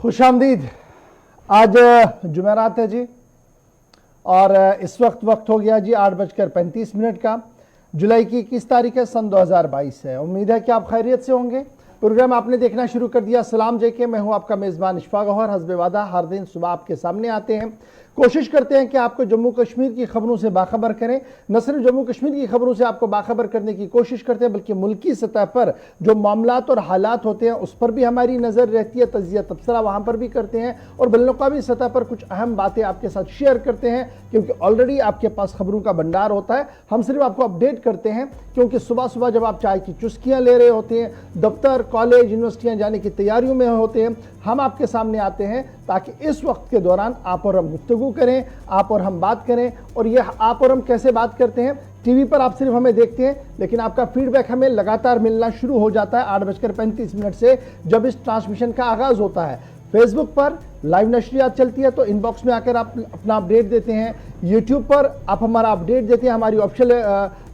खुशामदीद। आज जुमेरात है जी और इस वक्त हो गया जी 8:35 का। जुलाई की 21 तारीख है, सन 2022 है। उम्मीद है कि आप खैरियत से होंगे। प्रोग्राम आपने देखना शुरू कर दिया। सलाम जेके, मैं हूं आपका मेज़बान इशफाक गौहर। हस्बे वादा हर दिन सुबह आपके सामने आते हैं, कोशिश करते हैं कि आपको जम्मू कश्मीर की खबरों से बाखबर करें। न सिर्फ जम्मू कश्मीर की खबरों से आपको बाखबर करने की कोशिश करते हैं, बल्कि मुल्की सतह पर जो मामलात और हालात होते हैं उस पर भी हमारी नज़र रहती है। तजिया तबसरा वहाँ पर भी करते हैं और बैनुल-अक़वामी सतह पर कुछ अहम बातें आपके साथ शेयर करते हैं, क्योंकि ऑलरेडी आपके पास खबरों का भंडार होता है। हम सिर्फ आपको अपडेट करते हैं, क्योंकि सुबह सुबह जब आप चाय की चुस्कियाँ ले रहे होते हैं, दफ्तर कॉलेज यूनिवर्सिटियाँ जाने की तैयारियों में होते हैं, हम आपके सामने आते हैं ताकि इस वक्त के दौरान आप और हम गुफ्तगू करें, आप और हम बात करें। और यह आप और हम कैसे बात करते हैं, टीवी पर आप सिर्फ हमें देखते हैं, लेकिन आपका फीडबैक हमें लगातार मिलना शुरू हो जाता है 8:35 से, जब इस ट्रांसमिशन का आगाज होता है। फेसबुक पर लाइव नशरियात चलती है तो इनबॉक्स में आकर आप अपना अपडेट देते हैं। यूट्यूब पर आप हमारा अपडेट देते हैं हमारी ऑफिशियल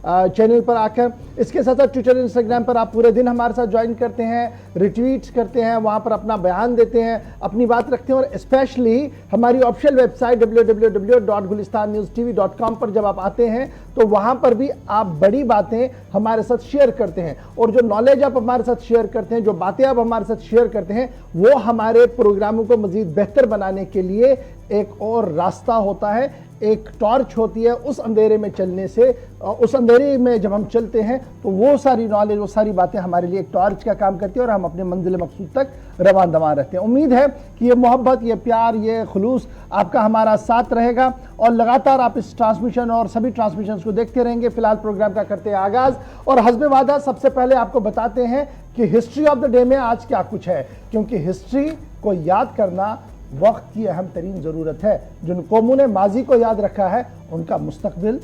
चैनल पर आकर। इसके साथ साथ ट्विटर इंस्टाग्राम पर आप पूरे दिन हमारे साथ ज्वाइन करते हैं, रिट्वीट्स करते हैं, वहाँ पर अपना बयान देते हैं, अपनी बात रखते हैं। और स्पेशली हमारी ऑफिशियल वेबसाइट www.gulistannewstv.com पर जब आप आते हैं तो वहाँ पर भी आप बड़ी बातें हमारे साथ शेयर करते हैं। और जो नॉलेज आप हमारे साथ शेयर करते हैं, जो बातें आप हमारे साथ शेयर करते हैं, वो हमारे प्रोग्रामों को मजीद बेहतर बनाने के लिए एक और रास्ता होता है, एक टॉर्च होती है। उस अंधेरे में चलने से, उस अंधेरे में जब हम चलते हैं तो वो सारी नॉलेज, वो सारी बातें हमारे लिए एक टॉर्च का काम करती है और हम अपने मंजिल मकसूद तक रवान दवान रहते हैं। उम्मीद है कि ये मोहब्बत, ये प्यार, ये खुलूस आपका हमारा साथ रहेगा और लगातार आप इस ट्रांसमिशन और सभी ट्रांसमिशन को देखते रहेंगे। फिलहाल प्रोग्राम का करते हैं आगाज और हस्बे वादा सबसे पहले आपको बताते हैं कि हिस्ट्री ऑफ द डे में आज क्या कुछ है, क्योंकि हिस्ट्री को याद करना वक्त की अहम तरीन ज़रूरत है। जिन कौमों ने माजी को याद रखा है उनका मुस्तकबिल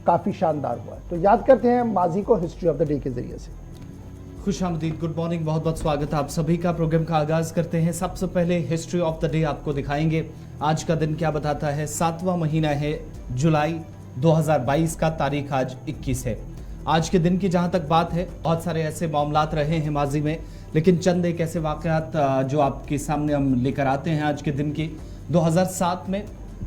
काफ़ी शानदार हुआ है। तो याद करते हैं माजी को हिस्ट्री ऑफ द डे के ज़रिए से। खुशामदीद, गुड मॉर्निंग, बहुत बहुत स्वागत है आप सभी का। प्रोग्राम का आगाज करते हैं। सबसे पहले हिस्ट्री ऑफ द डे आपको दिखाएंगे। आज का दिन क्या बताता है। 7वां महीना है जुलाई 2022 का, तारीख आज 21 है। आज के दिन की जहां तक बात है, बहुत सारे ऐसे मामलात रहे हैं माजी में, लेकिन चंद एक ऐसे वाक़यात जो आपके सामने हम लेकर आते हैं आज के दिन की। 2007 में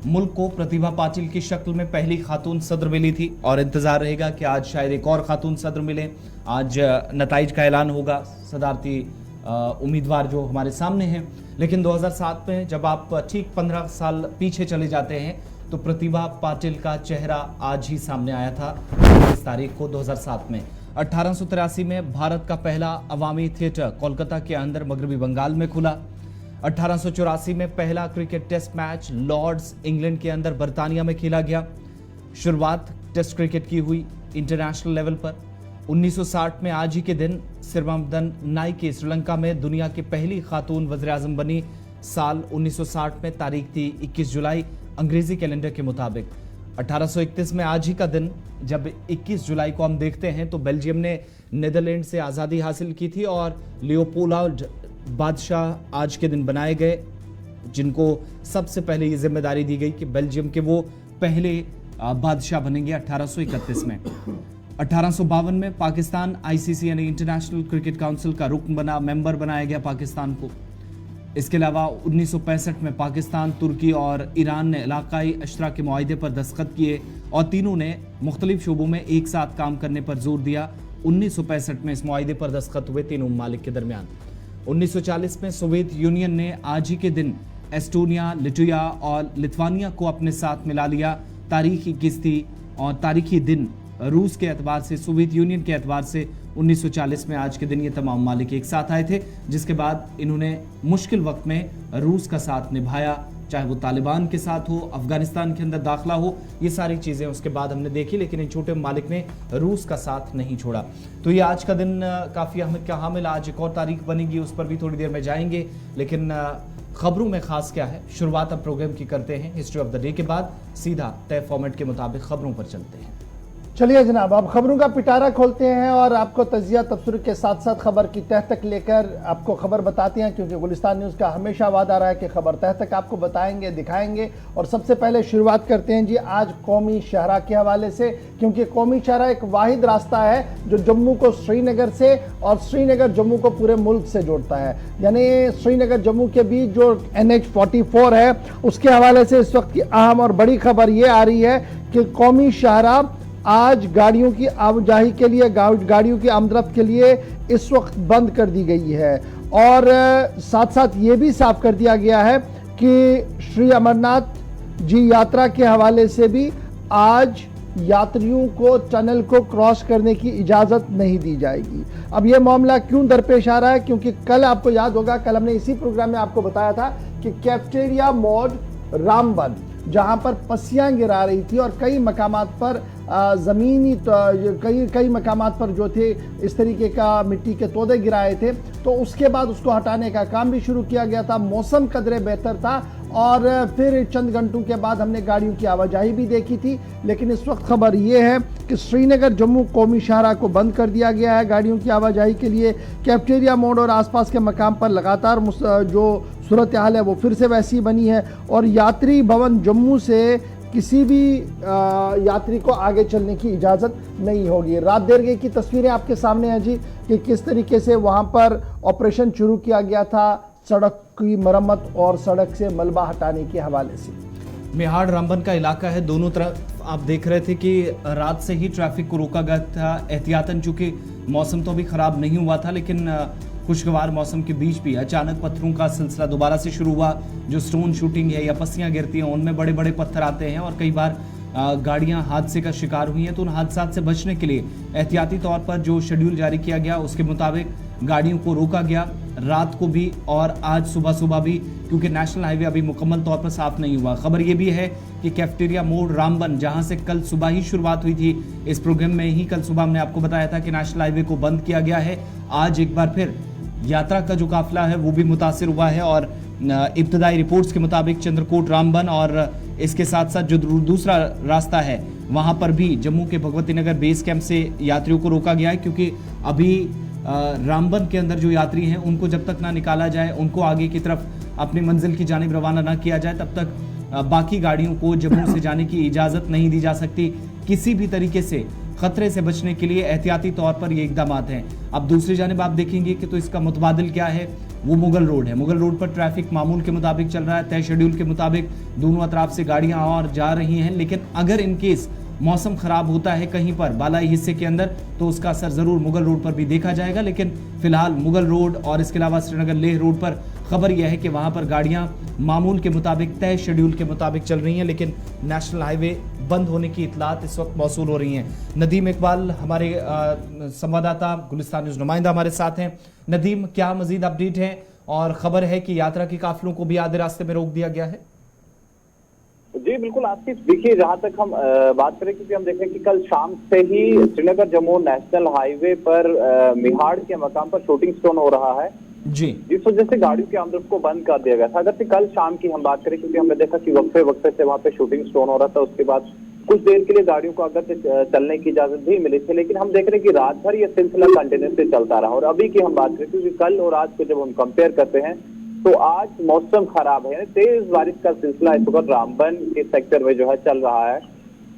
मुल्क को प्रतिभा पाटिल की शक्ल में पहली खातून सदर मिली थी और इंतज़ार रहेगा कि आज शायद एक और खातून सदर मिले। आज नताइज का ऐलान होगा, सदारती उम्मीदवार जो हमारे सामने हैं। लेकिन 2007 में जब आप ठीक 15 साल पीछे चले जाते हैं तो प्रतिभा पाटिल का चेहरा आज ही सामने आया था, 23 तारीख को 2007 में। 1883 में भारत का पहला अवामी थिएटर कोलकाता के अंदर मगरबी बंगाल में खुला। 1884 में पहला cricket test match Lord's England के अंदर बर्तानिया में खेला गया। शुरुआत टेस्ट क्रिकेट की हुई इंटरनेशनल लेवल पर। 1960 में आज ही के दिन सिरमदन नाइके श्रीलंका में दुनिया की पहली खातून वज़ीर-ए-आज़म बनी। साल 1960 में तारीख थी 21 जुलाई अंग्रेजी कैलेंडर के मुताबिक। 1831 में आज ही का दिन जब 21 जुलाई को हम देखते हैं तो बेल्जियम ने नीदरलैंड से आज़ादी हासिल की थी और लियोपोल्ड बादशाह आज के दिन बनाए गए, जिनको सबसे पहले ये जिम्मेदारी दी गई कि बेल्जियम के वो पहले बादशाह बनेंगे 1831 में। 1852 में पाकिस्तान आईसीसी यानी इंटरनेशनल क्रिकेट काउंसिल का रुकन बना, मेंबर बनाया गया पाकिस्तान को। इसके अलावा 1965 में पाकिस्तान, तुर्की और ईरान ने इलाकाई अशराकी मुआहदे पर दस्तखत किए और तीनों ने मुख्तलिफ शोबों में एक साथ काम करने पर जोर दिया। 1965 में इस मुआहदे पर दस्तखत हुए तीनों ममालिक के दरमियान। 1940 में सोवियत यूनियन ने आज ही के दिन एस्टोनिया, लिटुया और लिथुआनिया को अपने साथ मिला लिया। तारीख 21 थी और तारीखी दिन रूस के एतबार से, सोवियत यूनियन के एतबार से 1940 में आज के दिन ये तमाम ममालिक एक साथ आए थे, जिसके बाद इन्होंने मुश्किल वक्त में रूस का साथ निभाया, चाहे वो तालिबान के साथ हो, अफगानिस्तान के अंदर दाखिला हो, ये सारी चीज़ें उसके बाद हमने देखी। लेकिन इन छोटे ममालिक ने रूस का साथ नहीं छोड़ा। तो ये आज का दिन काफ़ी अहमियत का हामिल। आज एक और तारीख बनेगी, उस पर भी थोड़ी देर में जाएंगे। लेकिन खबरों में खास क्या है, शुरुआत अब प्रोग्राम की करते हैं हिस्ट्री ऑफ द डे के बाद। सीधा तय फॉर्मेट के मुताबिक खबरों पर चलते हैं। चलिए जनाब, अब खबरों का पिटारा खोलते हैं और आपको तजिया तबसरे के साथ साथ खबर की तह तक लेकर आपको खबर बताते हैं, क्योंकि गुलिस्तान न्यूज़ का हमेशा वादा रहा है कि खबर तह तक आपको बताएंगे, दिखाएंगे। और सबसे पहले शुरुआत करते हैं जी आज कौमी शाहरा के हवाले से, क्योंकि कौमी शाहरा एक वाहिद रास्ता है जो जम्मू को श्रीनगर से और श्रीनगर जम्मू को पूरे मुल्क से जोड़ता है। यानी श्रीनगर जम्मू के बीच जो NH-44 है उसके हवाले से इस वक्त की अहम और बड़ी खबर ये आ रही है कि कौमी शाहरा आज गाड़ियों की आवाजाही के लिए, गाड़ियों की आमदरफ्त के लिए इस वक्त बंद कर दी गई है। और साथ साथ ये भी साफ कर दिया गया है कि श्री अमरनाथ जी यात्रा के हवाले से भी आज यात्रियों को टनल को क्रॉस करने की इजाज़त नहीं दी जाएगी। अब यह मामला क्यों दरपेश आ रहा है, क्योंकि कल आपको याद होगा, कल हमने इसी प्रोग्राम में आपको बताया था कि कैफेटेरिया मोड रामबन, जहां पर पस्सियां गिरा रही थी और कई मकामात पर ज़मीनी कई मकामात पर जो थे इस तरीके का मिट्टी के तोदे गिराए थे, तो उसके बाद उसको हटाने का काम भी शुरू किया गया था। मौसम कदरे बेहतर था और फिर चंद घंटों के बाद हमने गाड़ियों की आवाजाही भी देखी थी। लेकिन इस वक्त खबर यह है कि श्रीनगर जम्मू कौमी शाहरा को बंद कर दिया गया है गाड़ियों की आवाजाही के लिए। कैफेटेरिया मोड़ और आसपास के मकाम पर लगातार जो सूरत हाल है वो फिर से वैसी बनी है और यात्री भवन जम्मू से किसी भी यात्री को आगे चलने की इजाज़त नहीं होगी। रात देर गई की तस्वीरें आपके सामने हैं जी कि किस तरीके से वहाँ पर ऑपरेशन शुरू किया गया था सड़क की मरम्मत और सड़क से मलबा हटाने के हवाले से। मेहाड़ रामबन का इलाका है, दोनों तरफ आप देख रहे थे कि रात से ही ट्रैफिक को रोका गया था एहतियातन, चूंकि मौसम तो अभी खराब नहीं हुआ था, लेकिन खुशगवार मौसम के बीच भी अचानक पत्थरों का सिलसिला दोबारा से शुरू हुआ। जो स्टोन शूटिंग है या पस्सियां गिरती हैं उनमें बड़े बड़े पत्थर आते हैं और कई बार गाड़ियां हादसे का शिकार हुई हैं। तो उन हादसा से बचने के लिए एहतियाती तौर पर जो शेड्यूल जारी किया गया उसके मुताबिक गाड़ियों को रोका गया, रात को भी और आज सुबह सुबह भी, क्योंकि नेशनल हाईवे अभी मुकम्मल तौर पर साफ नहीं हुआ। खबर यह भी है कि कैफेटेरिया मोड़ रामबन, जहां से कल सुबह ही शुरुआत हुई थी, इस प्रोग्राम में ही कल सुबह हमने आपको बताया था कि नेशनल हाईवे को बंद किया गया है। आज एक बार फिर यात्रा का जो काफिला है वो भी मुतासिर हुआ है और इब्तदाई रिपोर्ट्स के मुताबिक चंद्रकोट रामबन और इसके साथ साथ जो दूसरा रास्ता है वहां पर भी जम्मू के भगवती नगर बेस कैंप से यात्रियों को रोका गया है, क्योंकि अभी रामबन के अंदर जो यात्री हैं उनको जब तक ना निकाला जाए, उनको आगे की तरफ अपनी मंजिल की जानिब रवाना ना किया जाए, तब तक बाकी गाड़ियों को जम्मू से जाने की इजाज़त नहीं दी जा सकती। किसी भी तरीके से खतरे से बचने के लिए एहतियाती तौर पर ये इकदाम हैं। अब दूसरी जानिब आप देखेंगे कि तो इसका मुतबादिल क्या है, वो मुगल रोड है। मुगल रोड पर ट्रैफिक मामूल के मुताबिक चल रहा है, तय शेड्यूल के मुताबिक दोनों अतराफ से गाड़ियां और जा रही हैं। लेकिन अगर इनकेस मौसम खराब होता है कहीं पर बालाई हिस्से के अंदर तो उसका असर जरूर मुगल रोड पर भी देखा जाएगा। लेकिन फिलहाल मुगल रोड और इसके अलावा श्रीनगर लेह रोड पर खबर यह है कि वहां पर गाड़ियां मामूल के मुताबिक, तय शेड्यूल के मुताबिक चल रही हैं, लेकिन नेशनल हाईवे बंद होने की इतलात इस वक्त मौसूल हो रही हैं। नदीम इकबाल हमारे संवाददाता, गुलिस्तान न्यूज़ नुमाइंदा हमारे साथ हैं। नदीम, क्या मजीद अपडेट है? और खबर है कि यात्रा के काफिलों को भी आधे रास्ते में रोक दिया गया है। जी बिल्कुल आसिफ, देखिए जहां तक हम बात करें, क्योंकि हम देखें कि कल शाम से ही श्रीनगर जम्मू नेशनल हाईवे पर मेहाड़ के मकाम पर शूटिंग स्टोन हो रहा है जी, जिस वजह से गाड़ियों की आमदरफ्त को बंद कर दिया गया था। अगर कल शाम की हम बात करें, क्योंकि हमने देखा कि वक्फे से वहां पे शूटिंग स्टोन हो रहा था, उसके बाद कुछ देर के लिए गाड़ियों को अगर से चलने की इजाजत भी मिली थी, लेकिन हम देख रहे हैं कि रात भर यह सिलसिला कंटिन्यूसली चलता रहा। और अभी की हम बात करें, क्योंकि कल और आज को जब हम कंपेयर करते हैं तो आज मौसम खराब है, तेज बारिश का सिलसिला इस वक्त रामबन के सेक्टर में जो है चल रहा है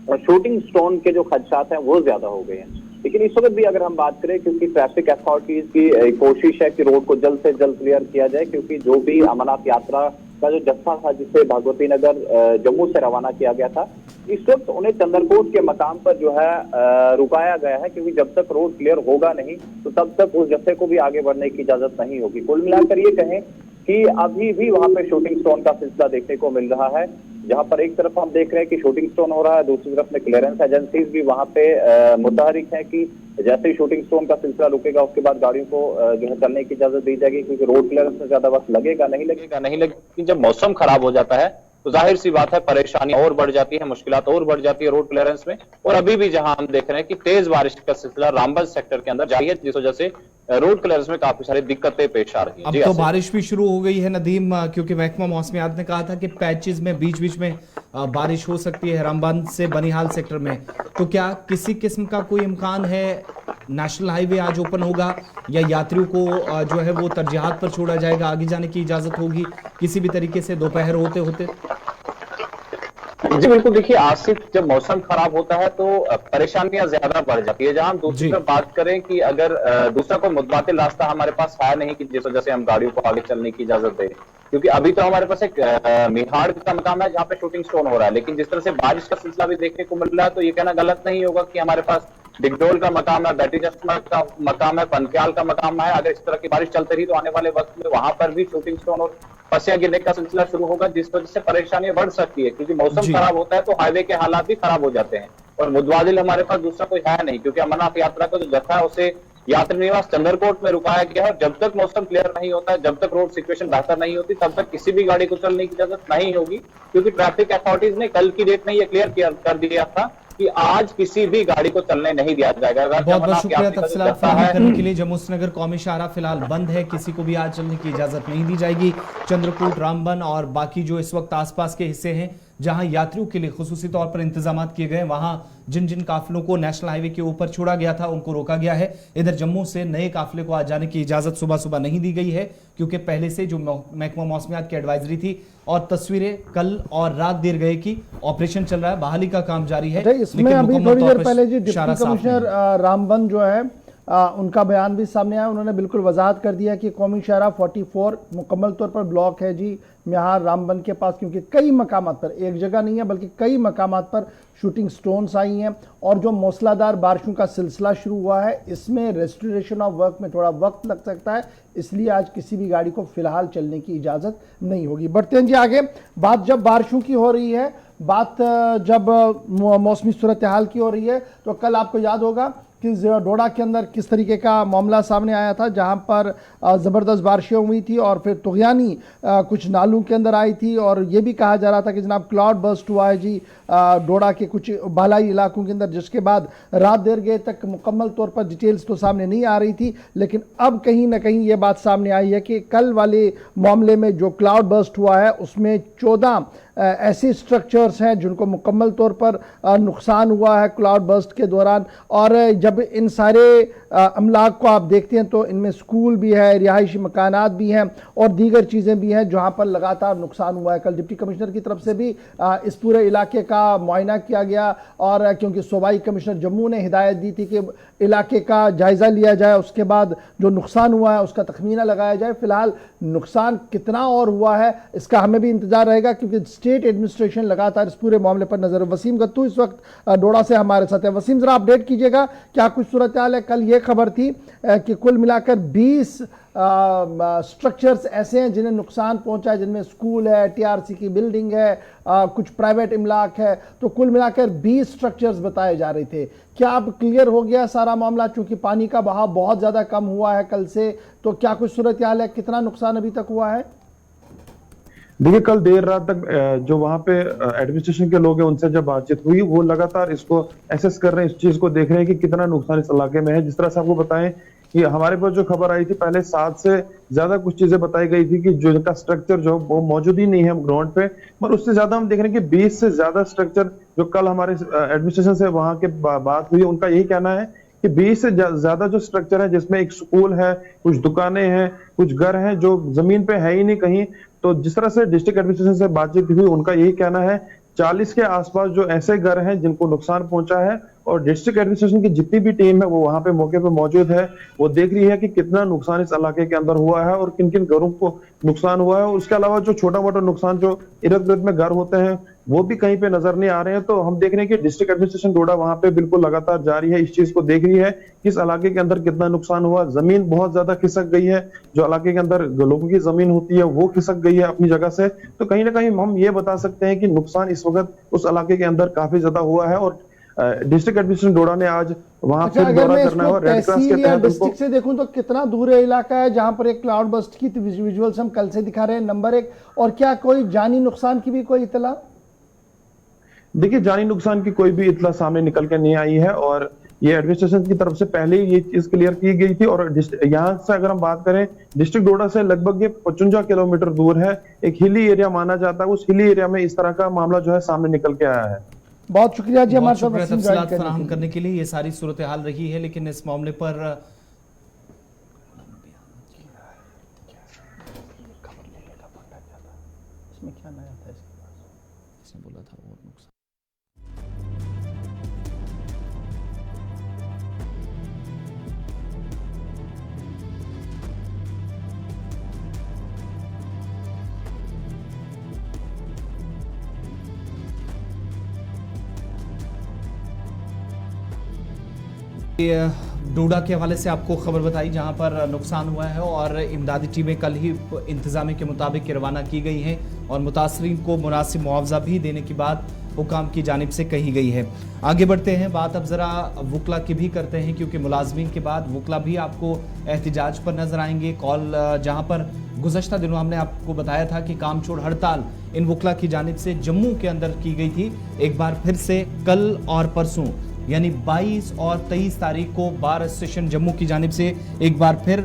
और शूटिंग स्टोन के जो खदशात हैं वो ज्यादा हो गए हैं। लेकिन इस वक्त भी अगर हम बात करें, क्योंकि ट्रैफिक अथॉरिटीज की कोशिश है कि रोड को जल्द से जल्द क्लियर किया जाए, क्योंकि जो भी अमरनाथ यात्रा का जो जत्था था जिसे भगवती नगर जम्मू से रवाना किया गया था, इस वक्त उन्हें चंद्रकोट के मकाम पर जो है रुकाया गया है, क्योंकि जब तक रोड क्लियर होगा नहीं तो तब तक उस जत्थे को भी आगे बढ़ने की इजाजत नहीं होगी। कुल मिलाकर ये कहें कि अभी भी वहां पे शूटिंग स्टोन का सिलसिला देखने को मिल रहा है, जहां पर एक तरफ हम देख रहे हैं कि शूटिंग स्टोन हो रहा है, दूसरी तरफ में क्लियरेंस एजेंसीज भी वहां पे मुतहरिक है कि जैसे ही शूटिंग स्टोन का सिलसिला रुकेगा उसके बाद गाड़ियों को जो है चलने की इजाजत दी जाएगी, क्योंकि रोड क्लियरेंस में ज्यादा वक्त लगेगा नहीं, लेकिन जब मौसम खराब हो जाता है तो जाहिर सी बात है परेशानी और बढ़ जाती है, मुश्किलात और बढ़ जाती है रोड क्लियरेंस में। और अभी भी जहां हम देख रहे हैं कि तेज बारिश का सिलसिला रामबन सेक्टर के अंदर जारी है, जिस वजह से रोड क्लियरेंस में काफी सारी दिक्कतें पेश आ रही हैं। अब तो बारिश भी शुरू हो गई है नदीम, क्योंकि महकमा मौसमियात ने कहा था कि पैचेस में बीच बीच में बारिश हो सकती है रामबन से बनिहाल सेक्टर में। तो क्या किसी किस्म का कोई इम्कान है नेशनल हाईवे आज ओपन होगा, या यात्रियों को जो है वो तरजीहात पर छोड़ा जाएगा, आगे जाने की इजाजत होगी किसी भी तरीके से दोपहर होते होते? जी बिल्कुल, देखिए आसिफ, जब मौसम खराब होता है तो परेशानियां ज्यादा बढ़ जाती है। जहां हम दूसरी तरफ बात करें कि अगर दूसरा कोई मुतबादिल रास्ता हमारे पास है नहीं कि जिस वजह से हम गाड़ियों को आगे चलने की इजाजत दें, क्योंकि अभी तो हमारे पास एक मिहाड़ का मकाम है जहाँ पे शूटिंग स्टोन हो रहा है, लेकिन जिस तरह से बारिश का सिलसिला भी देखने को मिल रहा है तो ये कहना गलत नहीं होगा कि हमारे पास डिगडोल का मकाम है, बैटरी चश्मा का मकाम है, पनक्याल का मकाम है। अगर इस तरह की बारिश चलती रही तो आने वाले वक्त में वहां पर भी शूटिंग स्टोन और पसियां गिरने का सिलसिला शुरू होगा, जिस वजह से परेशानियां बढ़ सकती है, क्योंकि मौसम खराब होता है तो हाईवे के हालात भी खराब हो जाते हैं। और मुतबादिल हमारे पास दूसरा कोई है नहीं, क्योंकि अमरनाथ यात्रा का जो जत्था है उसे यात्री निवास चंद्रकोट में रुकाया गया है, और जब तक मौसम क्लियर नहीं होता है, जब तक रोड सिचुएशन बेहतर नहीं होती, तब तक किसी भी गाड़ी को चलने की इजाजत नहीं होगी। क्योंकि ट्रैफिक अथॉरिटीज ने कल की डेट में ये क्लियर कर दिया था कि आज किसी भी गाड़ी को चलने नहीं दिया जाएगा। बहुत बहुत शुक्रिया तफसीलात फराहम करने के लिए। जम्मू श्रीनगर कौमी शाहराह फिलहाल बंद है, किसी को भी आज चलने की इजाजत नहीं दी जाएगी। चंद्रकूट, रामबन और बाकी जो इस वक्त आसपास के हिस्से हैं जहां यात्रियों के लिए खुसूसी तौर पर इंतजाम किए गए, वहां जिन जिन काफिलों को नेशनल हाईवे के ऊपर छोड़ा गया था उनको रोका गया है। इधर जम्मू से नए काफिले को आज जाने की इजाजत सुबह सुबह नहीं दी गई है, क्योंकि पहले से जो महकमा मौसमियात की एडवाइजरी थी और तस्वीरें कल और रात देर गए की ऑपरेशन चल रहा है, बहाली का काम जारी है। इसमें अभी थोड़ी देर पहले जी डिप्टी कमिश्नर रामबन जो है उनका बयान भी सामने आया। उन्होंने बिल्कुल वजाहत कर दिया कि कौमी शाहराह 44 मुकम्मल तौर पर ब्लॉक है जी मिहाड़ रामबन के पास, क्योंकि कई मकामात पर, एक जगह नहीं है बल्कि कई मकामात पर शूटिंग स्टोन्स आई हैं। और जो मूसलाधार बारिशों का सिलसिला शुरू हुआ है इसमें रेस्टोरेशन ऑफ वर्क में थोड़ा वक्त लग सकता है, इसलिए आज किसी भी गाड़ी को फिलहाल चलने की इजाज़त नहीं होगी। बढ़ते हैं जी आगे। बात जब बारिशों की हो रही है, बात जब मौसमी सूरत हाल की हो रही है, तो कल आपको याद होगा कि डोडा के अंदर किस तरीके का मामला सामने आया था, जहां पर ज़बरदस्त बारिशें हुई थी और फिर तुग़यानी कुछ नालों के अंदर आई थी, और ये भी कहा जा रहा था कि जनाब क्लाउड बर्स्ट हुआ है जी डोडा के कुछ बालाई इलाकों के अंदर, जिसके बाद रात देर गए तक मुकम्मल तौर पर डिटेल्स तो सामने नहीं आ रही थी। लेकिन अब कहीं ना कहीं ये बात सामने आई है कि कल वाले मामले में जो क्लाउड बर्स्ट हुआ है उसमें 14 ऐसे स्ट्रक्चर्स हैं जिनको मुकम्मल तौर पर नुकसान हुआ है क्लाउड बर्स्ट के दौरान। और जब इन सारे अमलाक को आप देखते हैं तो इनमें स्कूल भी है, रिहायशी मकानात भी हैं और दीगर चीज़ें भी हैं जहां पर लगातार नुकसान हुआ है। कल डिप्टी कमिश्नर की तरफ से भी इस पूरे इलाके का मुआयना किया गया, और क्योंकि सूबाई कमिश्नर जम्मू ने हिदायत दी थी कि इलाके का जायज़ा लिया जाए, उसके बाद जो नुकसान हुआ है उसका तखमीना लगाया जाए। फिलहाल नुकसान कितना और हुआ है इसका हमें भी इंतजार रहेगा, क्योंकि स्टेट एडमिनिस्ट्रेशन लगातार इस पूरे मामले पर नजर। वसीम गत्तू इस वक्त डोडा से हमारे साथ है। वसीम, जरा अपडेट कीजिएगा, क्या कुछ सूरत हाल है? कल ये खबर थी कि कुल मिलाकर 20 स्ट्रक्चर्स ऐसे हैं जिन्हें नुकसान पहुंचा है, जिनमें स्कूल है, टीआरसी की बिल्डिंग है, कुछ प्राइवेट इमलाक है, तो कुल मिलाकर 20 स्ट्रक्चर्स बताए जा रहे थे। क्या अब क्लियर हो गया सारा मामला, चूंकि पानी का बहाव बहुत ज़्यादा कम हुआ है कल से, तो क्या कुछ सूरत हाल है? कितना नुकसान अभी तक हुआ है? देखिए, कल देर रात तक जो वहां पे एडमिनिस्ट्रेशन के लोग हैं उनसे जब बातचीत हुई, वो लगातार इसको एसेस कर रहे हैं, इस चीज को देख रहे हैं कि कितना नुकसान इस इलाके में है। जिस तरह से आपको बताएं कि हमारे पास जो खबर आई थी पहले 7 से ज्यादा कुछ चीजें बताई गई थी कि जो इनका स्ट्रक्चर जो वो मौजूद ही नहीं है ग्राउंड पे, पर उससे ज्यादा हम देख रहे हैं कि 20 से ज्यादा स्ट्रक्चर जो कल हमारे एडमिनिस्ट्रेशन से वहां के बात हुई, उनका यही कहना है कि 20 से ज्यादा जो स्ट्रक्चर है, जिसमें एक स्कूल है, कुछ दुकानें हैं, कुछ घर हैं जो जमीन पे है ही नहीं कहीं। तो जिस तरह से डिस्ट्रिक्ट एडमिनिस्ट्रेशन से बातचीत हुई, उनका यही कहना है 40 के आसपास जो ऐसे घर हैं जिनको नुकसान पहुंचा है, और डिस्ट्रिक्ट एडमिनिस्ट्रेशन की जितनी भी टीम है वो वहां पे मौके पे मौजूद है, वो देख रही है कि कितना नुकसान इस इलाके के अंदर हुआ है और किन किन घरों को नुकसान हुआ है। उसके अलावा जो छोटा मोटा नुकसान जो इर्द गिर्द में घर होते हैं वो भी कहीं पे नजर नहीं आ रहे हैं। तो हम देख रहे हैं कि डिस्ट्रिक्ट एडमिनिस्ट्रेशन डोडा वहां पे बिल्कुल लगातार जारी है, इस चीज को देख रही है कि इस इलाके के अंदर कितना नुकसान हुआ। जमीन बहुत ज्यादा खिसक गई है, जो इलाके के अंदर लोगों की जमीन होती है वो खिसक गई है अपनी जगह से। तो कहीं ना कहीं हम ये बता सकते हैं कि नुकसान इस वक्त उस इलाके के अंदर काफी ज्यादा हुआ है। और डिस्ट्रिक्ट एडमिनिस्ट्रेशन डोडा ने आज वहां अच्छा, फिर अगर दौरा मैं करना है इसको और रेड क्रॉस के तहसील या तहत उनको डिस्ट्रिक्ट से देखूं तो कितना दूर है इलाका है जहां पर एक क्लाउड बस्ट की विजुअल्स हम कल से दिखा रहे हैं, नंबर 1। और क्या कोई जानी नुकसान की भी कोई इतला? देखिए, जानी नुकसान की कोई भी इतला सामने निकल के नहीं आई है और ये एडमिनिस्ट्रेशन की तरफ से पहले ही ये चीज क्लियर की गई थी। और यहाँ से अगर हम बात करें, डिस्ट्रिक्ट डोडा से लगभग ये 55 किलोमीटर दूर है, एक हिली एरिया माना जाता है। उस हिली एरिया में इस तरह का मामला जो है सामने निकल के आया है। बहुत शुक्रिया जी हमारे बहुत साथ शुक्रिया ज्वाइन तफसीलात फराहम करने करने के लिए। ये सारी सूरत हाल रही है, लेकिन इस मामले पर इसमें क्या नया था इसके पास? इसने बोला था और नुकसान। ये डोडा के हवाले से आपको खबर बताई जहां पर नुकसान हुआ है और इमदादी टीमें कल ही इंतजामी के मुताबिक रवाना की गई हैं और मुतासरीन को मुनासिब मुआवजा भी देने की बात हुकाम की जानिब से कही गई है। आगे बढ़ते हैं, बात अब ज़रा वुकला की भी करते हैं क्योंकि मुलाजमीन के बाद वुकला भी आपको एहतिजाज पर नजर आएंगे। कॉल जहां पर गुज़श्ता दिनों हमने आपको बताया था कि काम छोड़ हड़ताल इन वुकला की जानिब से जम्मू के अंदर की गई थी, एक बार फिर से कल और परसों यानी 22 और 23 तारीख को बार एसोसिएशन जम्मू की जानिब से एक बार फिर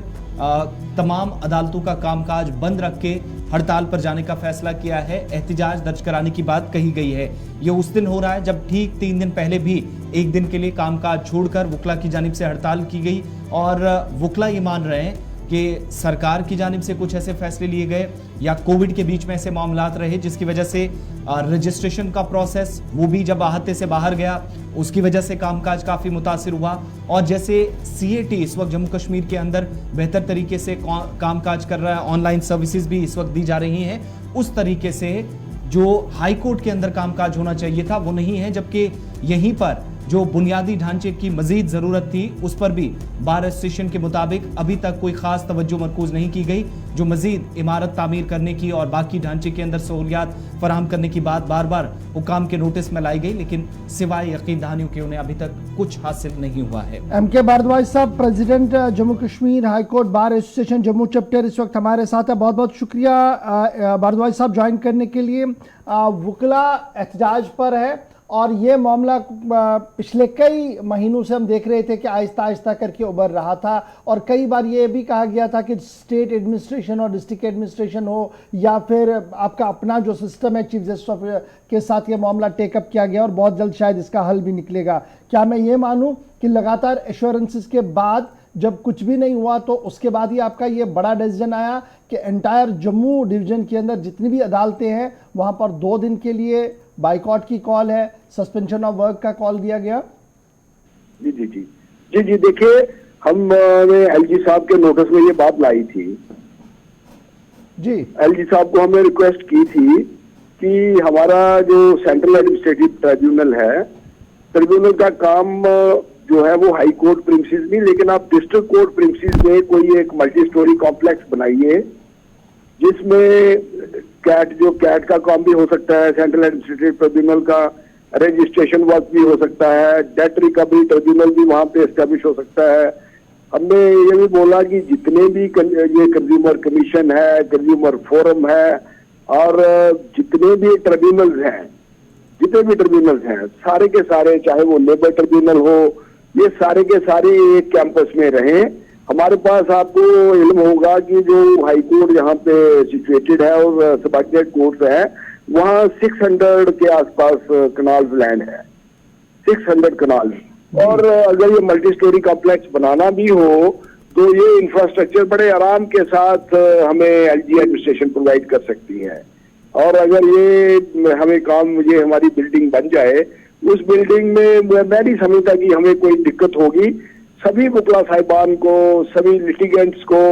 तमाम अदालतों का कामकाज बंद रख के हड़ताल पर जाने का फैसला किया है। एहतिजाज दर्ज कराने की बात कही गई है। ये उस दिन हो रहा है जब ठीक 3 दिन पहले भी एक दिन के लिए कामकाज छोड़कर वुकला की जानिब से हड़ताल की गई और वुकला ये मान रहे हैं कि सरकार की जानिब से कुछ ऐसे फैसले लिए गए या कोविड के बीच में ऐसे मामलात रहे जिसकी वजह से रजिस्ट्रेशन का प्रोसेस वो भी जब आहते से बाहर गया, उसकी वजह से कामकाज काफ़ी मुतासिर हुआ। और जैसे CAT इस वक्त जम्मू कश्मीर के अंदर बेहतर तरीके से कामकाज कर रहा है, ऑनलाइन सर्विसेज भी इस वक्त दी जा रही हैं, उस तरीके से जो हाई कोर्ट के अंदर कामकाज होना चाहिए था वो नहीं है, जबकि यहीं पर जो बुनियादी ढांचे की मजीद ज़रूरत थी उस पर भी बार एसोसिएशन के मुताबिक अभी तक कोई ख़ास तवज्जो मरकूज़ नहीं की गई। जो मजीद इमारत तामीर करने की और बाकी ढांचे के अंदर सहूलियात फराहम करने की बात बार बार हुकाम के नोटिस में लाई गई, लेकिन सिवाय यकीन दहानियों के उन्हें अभी तक कुछ हासिल नहीं हुआ है। MK भारद्वाज साहब, president Jammu Kashmir high court bar association Jammu chapter, इस वक्त हमारे साथ है। बहुत बहुत शुक्रिया भारद्वाज साहब ज्वाइन करने के लिए। वुकला एहतजाज पर है और ये मामला पिछले कई महीनों से हम देख रहे थे कि आहिस्ता आहिस्ता करके उभर रहा था और कई बार ये भी कहा गया था कि स्टेट एडमिनिस्ट्रेशन और डिस्ट्रिक्ट एडमिनिस्ट्रेशन हो या फिर आपका अपना जो सिस्टम है चीफ जस्टिस के साथ ये मामला टेकअप किया गया और बहुत जल्द शायद इसका हल भी निकलेगा। क्या मैं ये मानूं कि लगातार एश्योरेंसेस के बाद जब कुछ भी नहीं हुआ तो उसके बाद ही आपका ये बड़ा डिसीजन आया कि एंटायर जम्मू डिवीजन के अंदर जितनी भी अदालतें हैं वहाँ पर 2 दिन के लिए बाइकआउट की कॉल है, सस्पेंशन ऑफ वर्क का कॉल दिया गया? जी जी जी जी जी देखिए, हमने LG साहब के नोटिस में ये बात लाई थी जी। LG साहब को हमने रिक्वेस्ट की थी कि हमारा जो सेंट्रल एडमिनिस्ट्रेटिव ट्रिब्यूनल है, ट्रिब्यूनल का काम जो है वो हाई कोर्ट प्रिमिसेस नहीं, लेकिन आप डिस्ट्रिक्ट कोर्ट प्रिमिसेस में कोई एक मल्टी स्टोरी कॉम्प्लेक्स बनाइए जिसमें कैट का काम भी हो सकता है, सेंट्रल एडमिनिस्ट्रेटिव ट्रिब्यूनल का रजिस्ट्रेशन वर्क भी हो सकता है, डेट रिकवरी ट्रिब्यूनल भी वहां पे एस्टेब्लिश हो सकता है। हमने ये भी बोला कि जितने भी ये कंज्यूमर कमीशन है, कंज्यूमर फोरम है और जितने भी ट्रिब्यूनल्स हैं सारे के सारे, चाहे वो लेबर ट्रिब्यूनल हो, ये सारे के सारे एक कैंपस में रहें। हमारे पास आपको इल्म होगा कि जो हाई कोर्ट यहाँ पे सिचुएटेड है और सबऑर्डिनेट कोर्ट्स है, वहाँ 600 के आसपास कनाल लैंड है, 600 कनाल। और अगर ये मल्टी स्टोरी कॉम्प्लेक्स बनाना भी हो तो ये इंफ्रास्ट्रक्चर बड़े आराम के साथ हमें LG एडमिनिस्ट्रेशन प्रोवाइड कर सकती है। और अगर ये हमें काम हमारी बिल्डिंग बन जाए, उस बिल्डिंग में मैं नहीं समझता कि हमें कोई दिक्कत होगी। सभी वुकला साहिबान को, सभी लिटिगेंट्स को,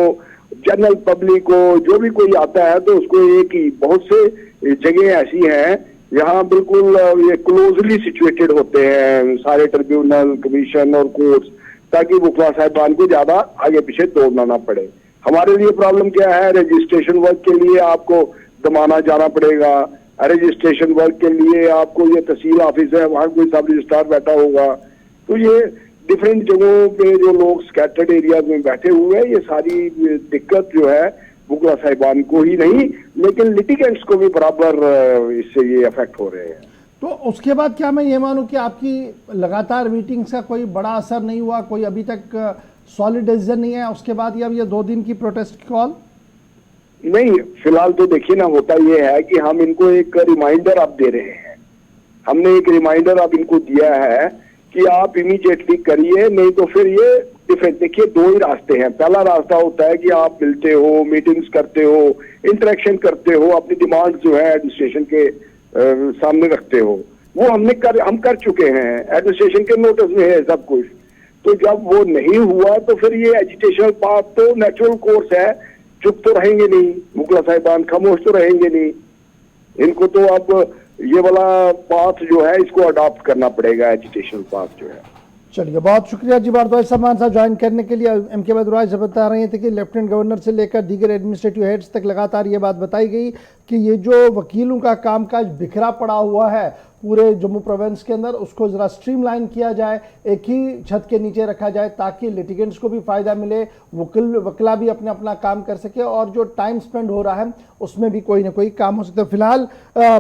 जनरल पब्लिक को, जो भी कोई आता है तो उसको एक ही, बहुत से जगह ऐसी हैं यहाँ बिल्कुल ये क्लोजली सिचुएटेड होते हैं सारे ट्रिब्यूनल, कमीशन और कोर्ट्स, ताकि वुकला साहिबान को ज्यादा आगे पीछे दौड़ना ना पड़े। हमारे लिए प्रॉब्लम क्या है, रजिस्ट्रेशन वर्क के लिए आपको दमाना जाना पड़ेगा, रजिस्ट्रेशन वर्क के लिए आपको ये तहसील ऑफिस है, वहां कोई सब रजिस्ट्रार बैठा होगा। तो ये डिफरेंट जगहों पे जो लोग स्कैटर्ड एरियाज में बैठे हुए हैं, ये सारी दिक्कत जो है वकला साहिबान को ही नहीं लेकिन लिटिगेंट्स को भी बराबर इससे ये अफेक्ट हो रहे हैं। तो उसके बाद क्या मैं ये मानूं कि आपकी लगातार मीटिंग्स का कोई बड़ा असर नहीं हुआ, कोई अभी तक सॉलिड डिसीजन नहीं है उसके बाद या ये 2 दिन की प्रोटेस्ट कॉल? नहीं, फिलहाल तो देखिए ना, होता ये है कि हम इनको एक रिमाइंडर अब दे रहे हैं। हमने एक रिमाइंडर अब इनको दिया है कि आप इमीडिएटली करिए, नहीं तो फिर ये डिफरेंट। देखिए 2 ही रास्ते हैं। पहला रास्ता होता है कि आप मिलते हो, मीटिंग्स करते हो, इंटरेक्शन करते हो, अपनी डिमांड जो है एडमिनिस्ट्रेशन के सामने रखते हो। वो हम कर चुके हैं, एडमिनिस्ट्रेशन के नोटिस में है सब कुछ। तो जब वो नहीं हुआ तो फिर ये एजिटेशनल पाथ तो नेचुरल कोर्स है, चुप तो रहेंगे नहीं, मुगला साहिबान खामोश तो रहेंगे नहीं। इनको तो अब ये वाला पाथ जो है इसको अडॉप्ट करना पड़ेगा, एजुकेशनल पाथ जो है। चलिए, बहुत शुक्रिया जी भारद्वाज साहब साथ ज्वाइन करने के लिए। एम.के. भारद्वाज बता रहे थे कि लेफ्टिनेंट गवर्नर से लेकर दीगर एडमिनिस्ट्रेटिव हेड्स तक लगातार ये बात बताई गई कि ये जो वकीलों का कामकाज बिखरा पड़ा हुआ है पूरे जम्मू प्रोविंस के अंदर, उसको ज़रा स्ट्रीमलाइन किया जाए, एक ही छत के नीचे रखा जाए ताकि लिटिगेंट्स को भी फ़ायदा मिले, वकला भी अपना अपना काम कर सके और जो टाइम स्पेंड हो रहा है उसमें भी कोई ना कोई काम हो सकता है। फिलहाल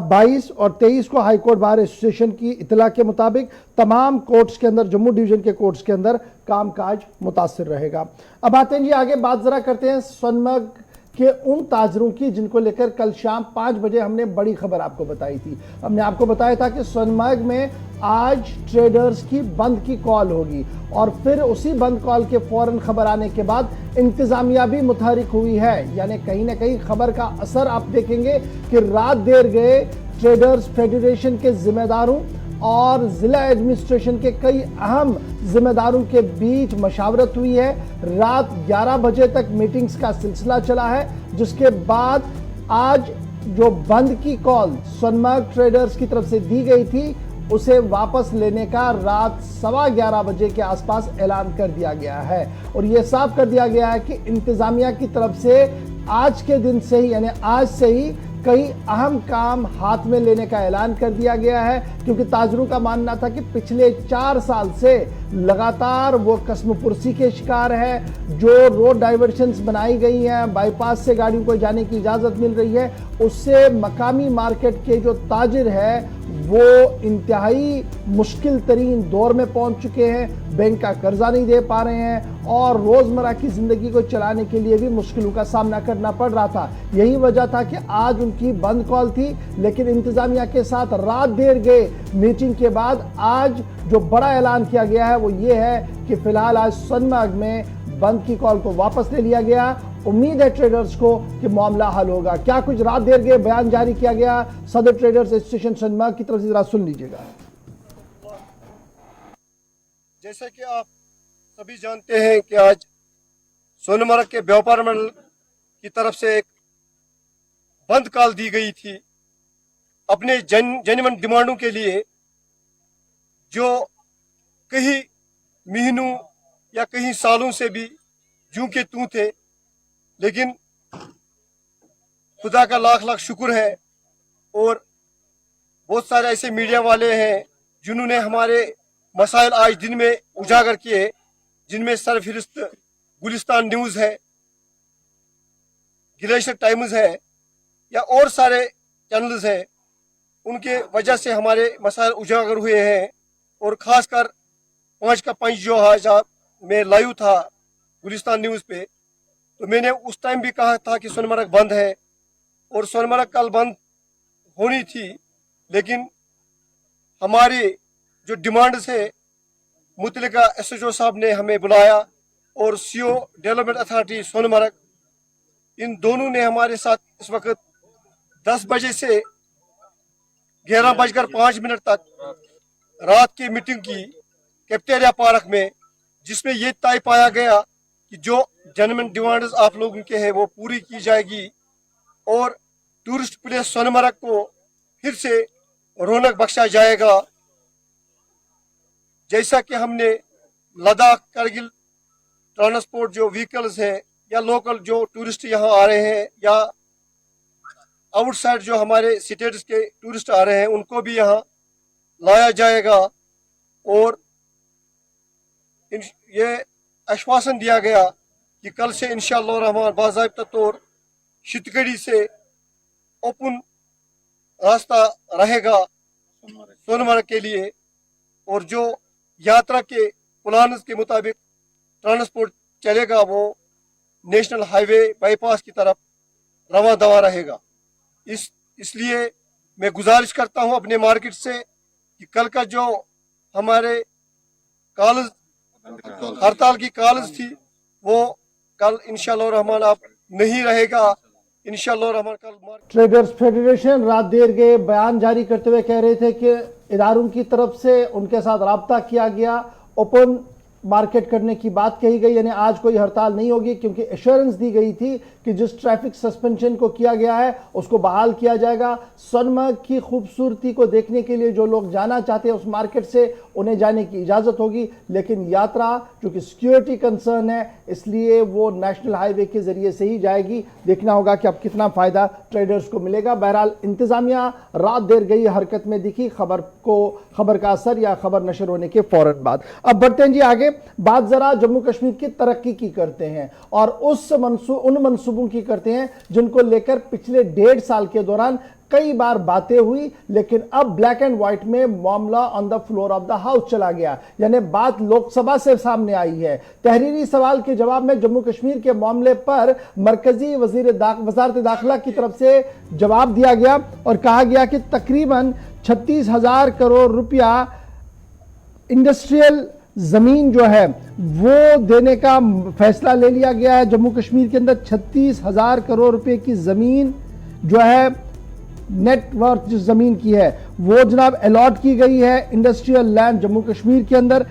22 और 23 को हाई कोर्ट बार एसोसिएशन की इतला के मुताबिक तमाम कोर्ट्स के अंदर, जम्मू डिवीज़न के कोर्ट्स के अंदर कामकाज मुतासिर रहेगा। अब आते हैं जी आगे, बात ज़रा करते हैं सोनमर्ग के उन ताजरों की जिनको लेकर कल शाम 5 बजे हमने बड़ी खबर आपको बताई थी। हमने आपको बताया था कि सोनमर्ग में आज ट्रेडर्स की बंद की कॉल होगी और फिर उसी बंद कॉल के फौरन खबर आने के बाद इंतजामिया भी मुतहरिक हुई है। यानी कहीं ना कहीं खबर का असर आप देखेंगे कि रात देर गए ट्रेडर्स फेडरेशन के जिम्मेदारों और जिला एडमिनिस्ट्रेशन के कई अहम जिम्मेदारों के बीच मशावरत हुई है। रात 11 बजे तक मीटिंग्स का सिलसिला चला है, जिसके बाद आज जो बंद की कॉल सोनमर्ग ट्रेडर्स की तरफ से दी गई थी उसे वापस लेने का रात 11:15 बजे के आसपास ऐलान कर दिया गया है और यह साफ कर दिया गया है कि इंतजामिया की तरफ से आज के दिन से ही, यानी आज से ही कई अहम काम हाथ में लेने का ऐलान कर दिया गया है, क्योंकि ताजरों का मानना था कि पिछले 4 साल से लगातार वो कस्मपुरसी के शिकार है। जो रोड डाइवर्शंस बनाई गई हैं, बाईपास से गाड़ियों को जाने की इजाज़त मिल रही है, उससे मकामी मार्केट के जो ताजिर है वो इंतहाई मुश्किल तरीन दौर में पहुंच चुके हैं। बैंक का कर्जा नहीं दे पा रहे हैं और रोज़मर्रा की ज़िंदगी को चलाने के लिए भी मुश्किलों का सामना करना पड़ रहा था। यही वजह था कि आज उनकी बंद कॉल थी, लेकिन इंतज़ामिया के साथ रात देर गए मीटिंग के बाद आज जो बड़ा ऐलान किया गया है वो ये है कि फिलहाल आज सोनमर्ग में बंद की कॉल को वापस ले लिया गया। उम्मीद है ट्रेडर्स को कि मामला हल होगा। क्या कुछ रात देर गए बयान जारी किया गया सदर ट्रेडर्स एसोसिएशन सोनमर्ग की तरफ से, जरा सुन लीजिएगा। जैसे कि आप सभी जानते हैं कि आज सोनमर्ग के व्यापार मंडल की तरफ से एक बंद कॉल दी गई थी अपने जेन्युइन डिमांडों के लिए, जो कई महीनों या कई सालों से भी जूं के तू थे। लेकिन खुदा का लाख लाख शुक्र है और बहुत सारे ऐसे मीडिया वाले हैं जिन्होंने हमारे मसाइल आज दिन में उजागर किए, जिनमें सरफहरिस्त गुलिस्तान न्यूज़ है, ग्लेशियर टाइम्स है या और सारे चैनल्स हैं। उनके वजह से हमारे मसाइल उजागर हुए हैं और ख़ासकर 5 का 5 जो आज मैं लाइव था गुलिस्तान न्यूज़ पे, तो मैंने उस टाइम भी कहा था कि सोनमर्ग बंद है और सोनमर्ग कल बंद होनी थी। लेकिन हमारी जो डिमांड्स है, मुतल्लिका एसएचओ साहब ने हमें बुलाया और सीओ डेवलपमेंट अथॉरिटी सोनमर्ग, इन दोनों ने हमारे साथ इस वक्त 10 बजे से 11:05 तक रात की मीटिंग की कैप्टेरिया पार्क में, जिसमें ये तय पाया गया कि जो जेन्युइन डिमांड्स आप लोगों के हैं वो पूरी की जाएगी और टूरिस्ट प्लेस सोनमर्ग को फिर से रौनक बख्शा जाएगा। जैसा कि हमने लद्दाख करगिल ट्रांसपोर्ट जो व्हीकल्स है या लोकल जो टूरिस्ट यहाँ आ रहे हैं या आउटसाइड जो हमारे स्टेट्स के टूरिस्ट आ रहे हैं उनको भी यहाँ लाया जाएगा। और ये आश्वासन दिया गया कि कल से इंशाअल्लाह रहमान बाज़ाब्ता तौर शितगढ़ी से ओपन रास्ता रहेगा सोनमर्ग के लिए, और जो यात्रा के प्लान के मुताबिक ट्रांसपोर्ट चलेगा वो नेशनल हाईवे बाईपास की तरफ रवा दवा रहेगा। इसलिए मैं गुजारिश करता हूं अपने मार्केट से कि कल का जो हमारे कॉलेज हड़ताल की कॉलेज थी वो कल इंशाअल्लाह रहमान आप नहीं रहेगा। इंशाअल्लाह रहमान कल ट्रेडर्स फेडरेशन रात देर गए बयान जारी करते हुए कह रहे थे कि इदारों की तरफ से उनके साथ राब्ता किया गया, ओपन मार्केट करने की बात कही गई, यानी आज कोई हड़ताल नहीं होगी, क्योंकि एश्योरेंस दी गई थी कि जिस ट्रैफिक सस्पेंशन को किया गया है उसको बहाल किया जाएगा। सोनमर्ग की खूबसूरती को देखने के लिए जो लोग जाना चाहते हैं उस मार्केट से उन्हें जाने की इजाज़त होगी, लेकिन यात्रा चूंकि सिक्योरिटी कंसर्न है इसलिए वो नेशनल हाईवे के जरिए से ही जाएगी। देखना होगा कि अब कितना फ़ायदा ट्रेडर्स को मिलेगा। बहरहाल इंतज़ामिया रात देर गई हरकत में दिखी, खबर का असर या खबर नशर होने के फौरन बाद। अब बढ़ते हैं जी आगे, बात जरा जम्मू कश्मीर की तरक्की की करते हैं और उन मंसूबों की करते हैं जिनको लेकर पिछले 1.5 साल के दौरान कई बार बातें हुई, लेकिन अब ब्लैक एंड व्हाइट में मामला on the floor of the house चला गया, यानी बात लोकसभा से सामने आई है। तहरीरी सवाल के जवाब में जम्मू कश्मीर के मामले पर मरकजी वजारत दाखिला की तरफ से जवाब दिया गया और कहा गया कि तकरीबन 36,000 करोड़ रुपया इंडस्ट्रियल जमीन जो है वो देने का फैसला ले लिया गया है। जम्मू कश्मीर के अंदर 36,000 करोड़ रुपए की जमीन जो है नेटवर्थ जिस जमीन की है वो जनाब अलॉट की गई है इंडस्ट्रियल लैंड जम्मू कश्मीर के अंदर।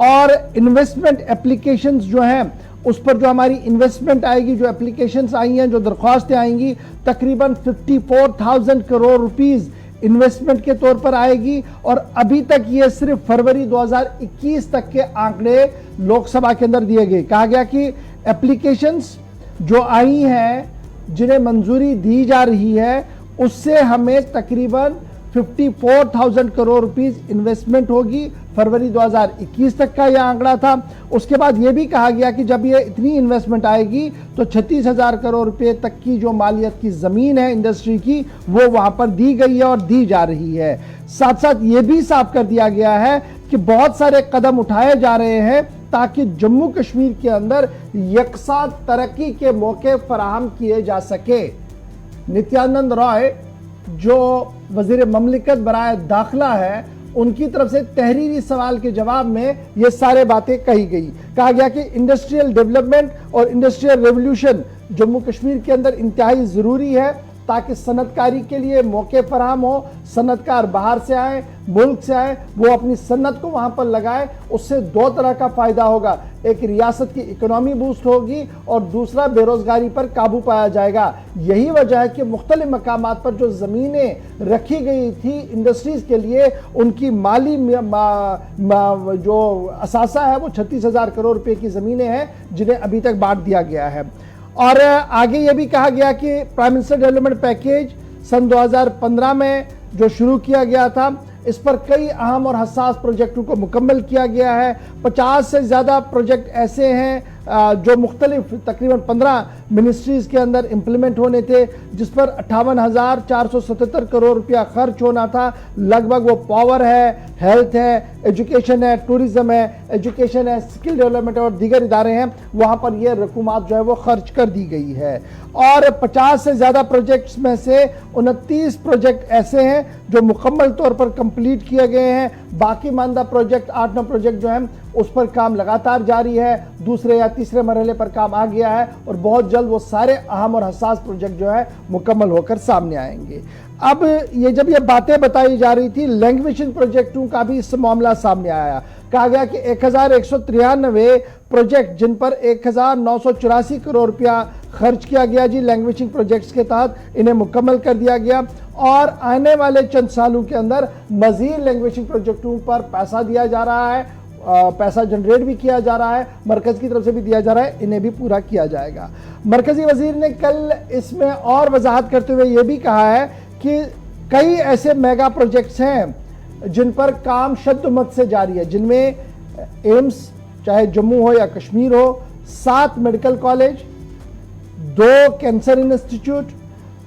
और इन्वेस्टमेंट एप्लीकेशंस जो हैं उस पर जो हमारी इन्वेस्टमेंट आएगी, जो एप्लीकेशंस आई हैं, जो दरख्वास्तें आएंगी, तकरीबन 54,000 करोड़ रुपीस इन्वेस्टमेंट के तौर पर आएगी। और अभी तक ये सिर्फ फरवरी 2021 तक के आंकड़े लोकसभा के अंदर दिए गए। कहा गया कि एप्लीकेशंस जो आई हैं जिन्हें मंजूरी दी जा रही है उससे हमें तकरीबन 54,000 करोड़ रुपीस इन्वेस्टमेंट होगी। फरवरी 2021 तक का यह आंकड़ा था। उसके बाद यह भी कहा गया कि जब ये इतनी इन्वेस्टमेंट आएगी तो 36,000 करोड़ रुपए तक की जो मालियत की जमीन है इंडस्ट्री की वो वहां पर दी गई है और दी जा रही है। साथ साथ ये भी साफ कर दिया गया है कि बहुत सारे कदम उठाए जा रहे हैं ताकि जम्मू कश्मीर के अंदर यकसा तरक्की के मौके फराहम किए जा सके। नित्यानंद रॉय जो वजीर ममलिकत बराए दाखिला है उनकी तरफ से तहरीरी सवाल के जवाब में ये सारे बातें कही गई। कहा गया कि इंडस्ट्रियल डेवलपमेंट और इंडस्ट्रियल रेवोल्यूशन जम्मू कश्मीर के अंदर इंतहाई ज़रूरी है ताकि सनतकारी के लिए मौके फराहम हो, सनतकार बाहर से आए, मुल्क से आए, वो अपनी सन्नत को वहाँ पर लगाए। उससे दो तरह का फ़ायदा होगा, एक रियासत की इकोनॉमी बूस्ट होगी और दूसरा बेरोज़गारी पर काबू पाया जाएगा। यही वजह है कि मुख्तलिफ मकामात पर जो ज़मीनें रखी गई थी इंडस्ट्रीज़ के लिए उनकी माली जो असासा है वो 36,000 करोड़ रुपए की ज़मीनें हैं जिन्हें अभी तक बांट दिया गया है। और आगे ये भी कहा गया कि प्राइम मिनिस्टर डेवलपमेंट पैकेज सन 2015 में जो शुरू किया गया था इस पर कई अहम और हसास प्रोजेक्टों को मुकम्मल किया गया है। 50 से ज़्यादा प्रोजेक्ट ऐसे हैं जो मुख्तलिफ तकरीबन 15 मिनिस्ट्रीज़ के अंदर इम्प्लीमेंट होने थे, जिस पर 58,477 करोड़ रुपया खर्च होना था। लगभग वो पावर है, हेल्थ है, एजुकेशन है, टूरिज्म है, एजुकेशन है, स्किल डेवलपमेंट और दीगर इदारे हैं, वहाँ पर ये रकूमात जो है वो खर्च कर दी गई है। और 50 से ज़्यादा प्रोजेक्ट्स में से 29 प्रोजेक्ट ऐसे हैं जो मुकम्मल तौर पर कंप्लीट किए गए हैं। बाकी मानदा प्रोजेक्ट 8-9 प्रोजेक्ट जो हैं उस पर काम लगातार जारी है, दूसरे या तीसरे मरहले पर काम आ गया है और बहुत जल्द वो सारे अहम और हसास प्रोजेक्ट जो है मुकम्मल होकर सामने आएंगे। अब ये जब ये बातें बताई जा रही थी लैंग्वेजिंग प्रोजेक्टों का भी इस मामला सामने आया। कहा गया कि 1193 प्रोजेक्ट जिन पर 1984 करोड़ रुपया खर्च किया गया जी लैंग्वेजिंग प्रोजेक्ट्स के तहत, इन्हें मुकम्मल कर दिया गया और आने वाले चंद सालों के अंदर मजीद लैंग्वेजिंग प्रोजेक्टों पर पैसा दिया जा रहा है, पैसा जनरेट भी किया जा रहा है, मरकज़ की तरफ से भी दिया जा रहा है, इन्हें भी पूरा किया जाएगा। मरकजी वजीर ने कल इसमें और वजाहत करते हुए यह भी कहा है कि कई ऐसे मेगा प्रोजेक्ट्स हैं जिन पर काम शद्दुमत से जारी है, जिनमें एम्स चाहे जम्मू हो या कश्मीर हो, 7 medical college, 2 cancer institute,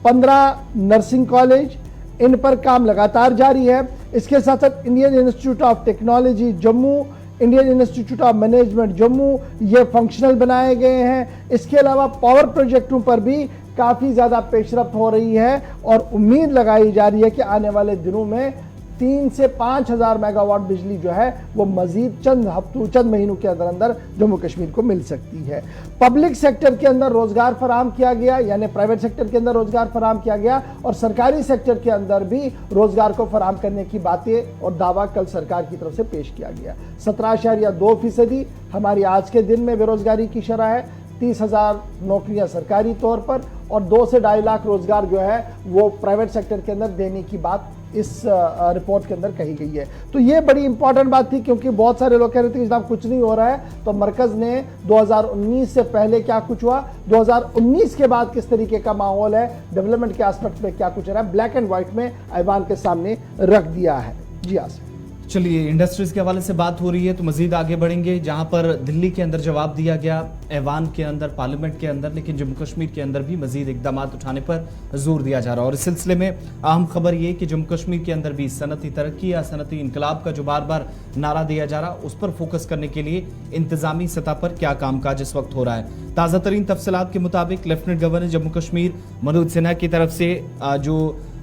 15 nursing college, इन पर काम लगातार जारी है। इसके साथ साथ Indian institute of technology Jammu, Indian institute of management Jammu, ये फंक्शनल बनाए गए हैं। इसके अलावा पावर प्रोजेक्टों पर भी काफ़ी ज़्यादा पेशरफ्त हो रही है और उम्मीद लगाई जा रही है कि आने वाले दिनों में 3 से 5 हज़ार मेगावाट बिजली जो है वो मजीद चंद महीनों के अंदर अंदर जम्मू कश्मीर को मिल सकती है। पब्लिक सेक्टर के अंदर रोजगार फराहम किया गया, यानी प्राइवेट सेक्टर के अंदर रोजगार फराहम किया गया और सरकारी सेक्टर के अंदर भी रोजगार को फराहम करने की बातें और दावा कल सरकार की तरफ से पेश किया गया। 17.2% हमारी आज के दिन में बेरोजगारी की शरह है। 30,000 नौकरियां सरकारी तौर पर और 2 से 2.5 लाख रोजगार जो है वो प्राइवेट सेक्टर के अंदर देने की बात इस रिपोर्ट के अंदर कही गई है। तो ये बड़ी इंपॉर्टेंट बात थी, क्योंकि बहुत सारे लोग कह रहे थे कि जनाब कुछ नहीं हो रहा है। तो मरकज ने 2019 से पहले क्या कुछ हुआ, 2019 के बाद किस तरीके का माहौल है, डेवलपमेंट के एस्पेक्ट में क्या कुछ रहा है, ब्लैक एंड व्हाइट में ऐवान के सामने रख दिया है। जी आसिफ। चलिए, इंडस्ट्रीज के हवाले से बात हो रही है तो मजीद आगे बढ़ेंगे, जहां पर दिल्ली के अंदर जवाब दिया गया, ऐवान के अंदर, पार्लियामेंट के अंदर, लेकिन जम्मू कश्मीर के अंदर भी मजीद इकदाम उठाने पर जोर दिया जा रहा है। और इस सिलसिले में अहम खबर ये कि जम्मू कश्मीर के अंदर भी सनती तरक्की या सनती इनकलाब का जो बार बार नारा दिया जा रहा, उस पर फोकस करने के लिए इंतजामी सतह पर क्या कामकाज इस वक्त हो रहा है। ताज़ा तरीन तफसीलात के मुताबिक लेफ्टिनेंट गवर्नर जम्मू कश्मीर मनोज सिन्हा की तरफ से जो